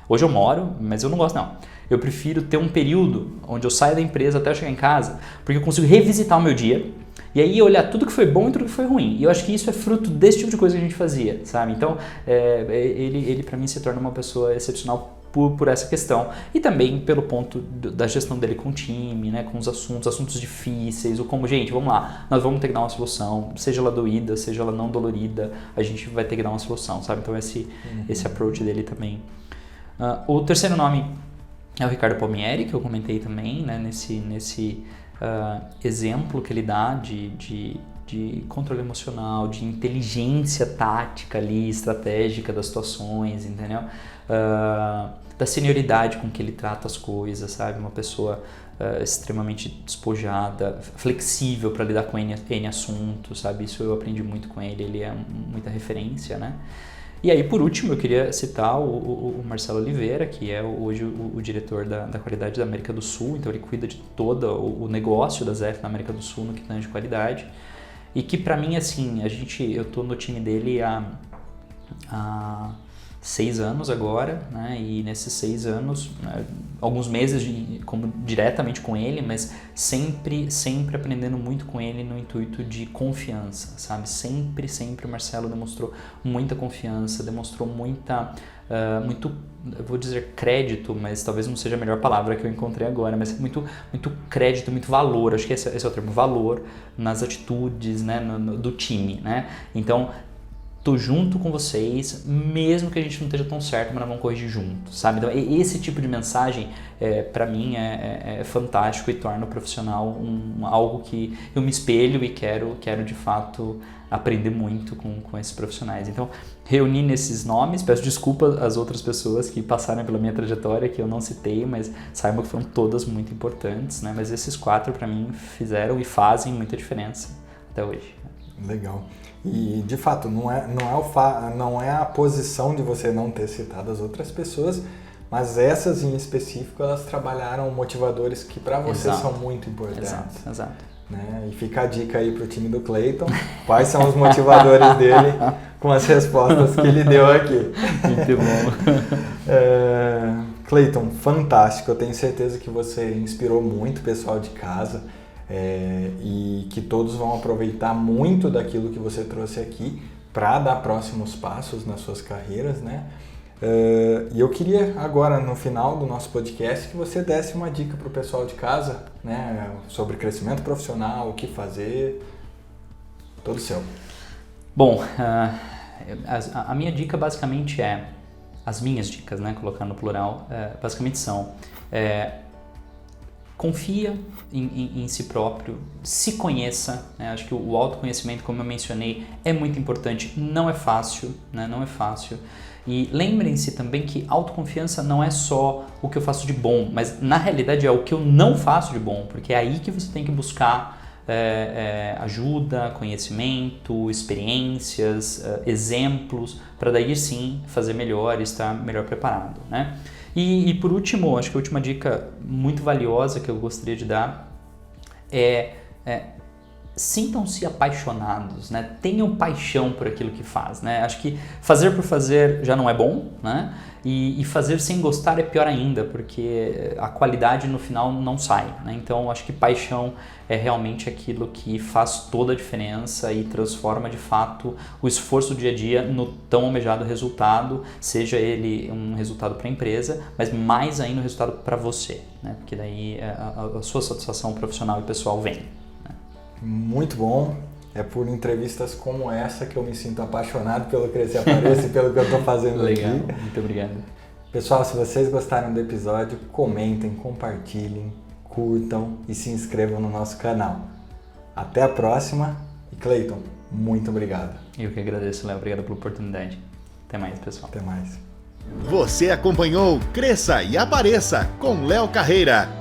Hoje eu moro, mas eu não gosto não. Eu prefiro ter um período onde eu saio da empresa até eu chegar em casa, porque eu consigo revisitar o meu dia e aí olhar tudo que foi bom e tudo que foi ruim. E eu acho que isso é fruto desse tipo de coisa que a gente fazia, sabe? Então, ele para mim se torna uma pessoa excepcional por essa questão. E também pelo ponto da gestão dele com o time, né? Com os assuntos difíceis, ou como, gente, vamos lá, nós vamos ter que dar uma solução, seja ela doída, seja ela não dolorida, a gente vai ter que dar uma solução, sabe? Então esse approach dele também. O terceiro nome é o Ricardo Palmieri, que eu comentei também, né, nesse exemplo que ele dá de controle emocional, de inteligência tática ali, estratégica das situações, entendeu? Da senioridade com que ele trata as coisas, sabe? Uma pessoa extremamente despojada, flexível para lidar com N assuntos, sabe? Isso eu aprendi muito com ele, ele é muita referência, né? E aí, por último, eu queria citar o Marcelo Oliveira, que é hoje o diretor da qualidade da América do Sul, então ele cuida de todo o negócio da ZF na América do Sul no que tange de qualidade, e que para mim, assim, eu tô no time dele há 6 anos agora, né? E nesses 6 anos, alguns meses diretamente com ele, mas sempre aprendendo muito com ele no intuito de confiança, sabe? Sempre o Marcelo demonstrou muita confiança, demonstrou muito, eu vou dizer crédito, mas talvez não seja a melhor palavra que eu encontrei agora, mas muito crédito, muito valor, acho que esse é o termo, valor nas atitudes, né, do time, né? Então, tô junto com vocês, mesmo que a gente não esteja tão certo, mas nós vamos corrigir junto, sabe? Então, esse tipo de mensagem, para mim, é fantástico e torna o profissional algo que eu me espelho e quero de fato aprender muito com esses profissionais. Então, reuni nesses nomes, peço desculpa às outras pessoas que passaram pela minha trajetória, que eu não citei, mas saibam que foram todas muito importantes, né? Mas esses 4 para mim fizeram e fazem muita diferença até hoje. Legal. E, de fato, não é a posição de você não ter citado as outras pessoas, mas essas em específico, elas trabalharam motivadores que para você são muito importantes. Exato. Né? E fica a dica aí para o time do Clayton, quais são os motivadores dele com as respostas que ele deu aqui. Muito bom. Clayton, fantástico, eu tenho certeza que você inspirou muito o pessoal de casa. E que todos vão aproveitar muito daquilo que você trouxe aqui para dar próximos passos nas suas carreiras, né? E eu queria agora, no final do nosso podcast, que você desse uma dica para o pessoal de casa, né? Sobre crescimento profissional, o que fazer, todo seu. Bom, a minha dica basicamente as minhas dicas, né? Colocando no plural, basicamente são... confia em si próprio, se conheça, né? Acho que o autoconhecimento, como eu mencionei, é muito importante, não é fácil, né? Não é fácil. E lembrem-se também que autoconfiança não é só o que eu faço de bom, mas na realidade é o que eu não faço de bom, porque é aí que você tem que buscar ajuda, conhecimento, experiências, exemplos, para daí sim fazer melhor e estar melhor preparado, né? E por último, acho que a última dica muito valiosa que eu gostaria de dar sintam-se apaixonados, né? Tenham paixão por aquilo que faz, né? Acho que fazer por fazer já não é bom, né? E fazer sem gostar é pior ainda, porque a qualidade no final não sai, né? Então, acho que paixão é realmente aquilo que faz toda a diferença e transforma de fato o esforço do dia a dia no tão almejado resultado, seja ele um resultado para a empresa, mas mais ainda um resultado para você, né? Porque daí a sua satisfação profissional e pessoal vem. Muito bom. É por entrevistas como essa que eu me sinto apaixonado pelo Crescer e Apareça e pelo que eu estou fazendo Legal. aqui. Muito obrigado. Pessoal, se vocês gostaram do episódio, comentem, compartilhem, curtam e se inscrevam no nosso canal. Até a próxima. E Clayton, muito obrigado. Eu que agradeço, Léo. Obrigado pela oportunidade. Até mais, pessoal. Até mais. Você acompanhou Cresça e Apareça com Léo Carreira.